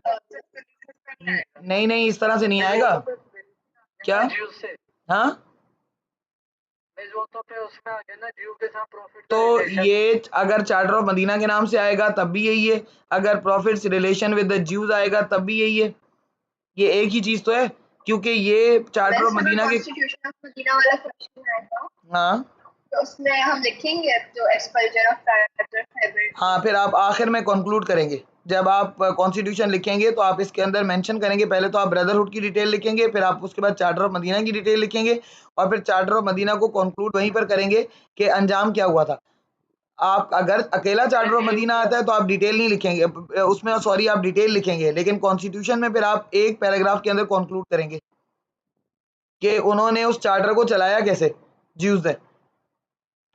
नहीं नहीं इस तरह से नहीं आएगा। क्या? ज्यू से हाँ, वो तो फिर उसमें आ गया ना, ज्यू के साथ प्रॉफिट तो ये अगर चार्टर ऑफ मदीना के नाम से आएगा तब भी यही है, अगर profits relation with the Jews आएगा तब भी यही है। ये एक ही चीज तो है, क्योंकि ये चार्टर ऑफ मदीना के कॉन्स्टिट्यूशन ऑफ मदीना वाला क्वेश्चन आएगा हाँ तो उसमें हम लिखेंगे जो एक्सपल्जन ऑफ खैबर। हाँ, फिर आप आखिर में कंक्लूड करेंगे। जब आप कॉन्स्टिट्यूशन लिखेंगे तो आप इसके अंदर मेंशन करेंगे, पहले तो आप ब्रदरहुड की डिटेल लिखेंगे, फिर आप उसके बाद चार्टर ऑफ मदीना की डिटेल लिखेंगे, और फिर चार्टर ऑफ मदीना को कंक्लूड वहीं पर करेंगे कि अंजाम क्या हुआ था। आप अगर अकेला चार्टर ऑफ मदीना आता है तो आप डिटेल नहीं लिखेंगे उसमें, सॉरी, आप डिटेल लिखेंगे, लेकिन कॉन्स्टिट्यूशन में फिर आप एक पैराग्राफ के अंदर कंक्लूड करेंगे कि उन्होंने उस चार्टर को चलाया कैसे, ज्यूज ने।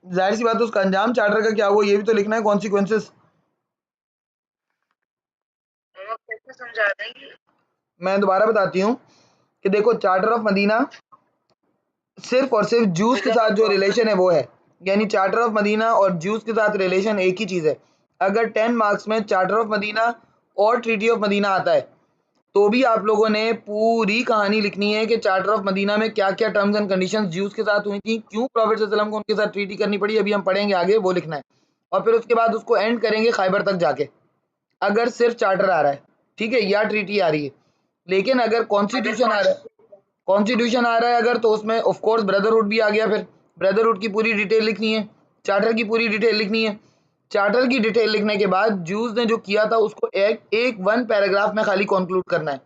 जाहिर सी बात है उसका अंजाम चार्टर का क्या हुआ ये भी तो लिखना है, कॉन्सिक्वेंसेस। कैसे समझा देंगे? मैं दोबारा बताती हूँ कि देखो, चार्टर ऑफ मदीना सिर्फ और सिर्फ जूस के साथ जो रिलेशन है वो है, यानी चार्टर ऑफ मदीना और जूस के साथ रिलेशन एक ही चीज़ है। अगर 10 मार्क्स में चार्टर ऑफ मदीना और ट्रीटी ऑफ मदीना आता है तो भी आप लोगों ने पूरी कहानी लिखनी है कि चार्टर ऑफ मदीना में क्या क्या टर्म्स एंड कंडीशंस ज्यूज के साथ हुई थी, क्यों प्रॉफेट सल्लल्लाहु अलैहि वसल्लम को उनके साथ ट्रीटी करनी पड़ी, अभी हम पढ़ेंगे आगे, वो लिखना है। और फिर उसके बाद उसको एंड करेंगे खैबर तक जाके, अगर सिर्फ चार्टर आ रहा है, ठीक है, या ट्रीटी आ रही है। लेकिन अगर कॉन्स्टिट्यूशन आ रहा है, कॉन्स्टिट्यूशन आ रहा है अगर, तो उसमें ऑफ कोर्स ब्रदरहुड भी आ गया, फिर ब्रदरहुड की पूरी डिटेल लिखनी है, चार्टर की पूरी डिटेल लिखनी है। चार्टर की डिटेल लिखने के बाद जूस ने जो किया था उसको एक वन पैराग्राफ में खाली कंक्लूड करना है।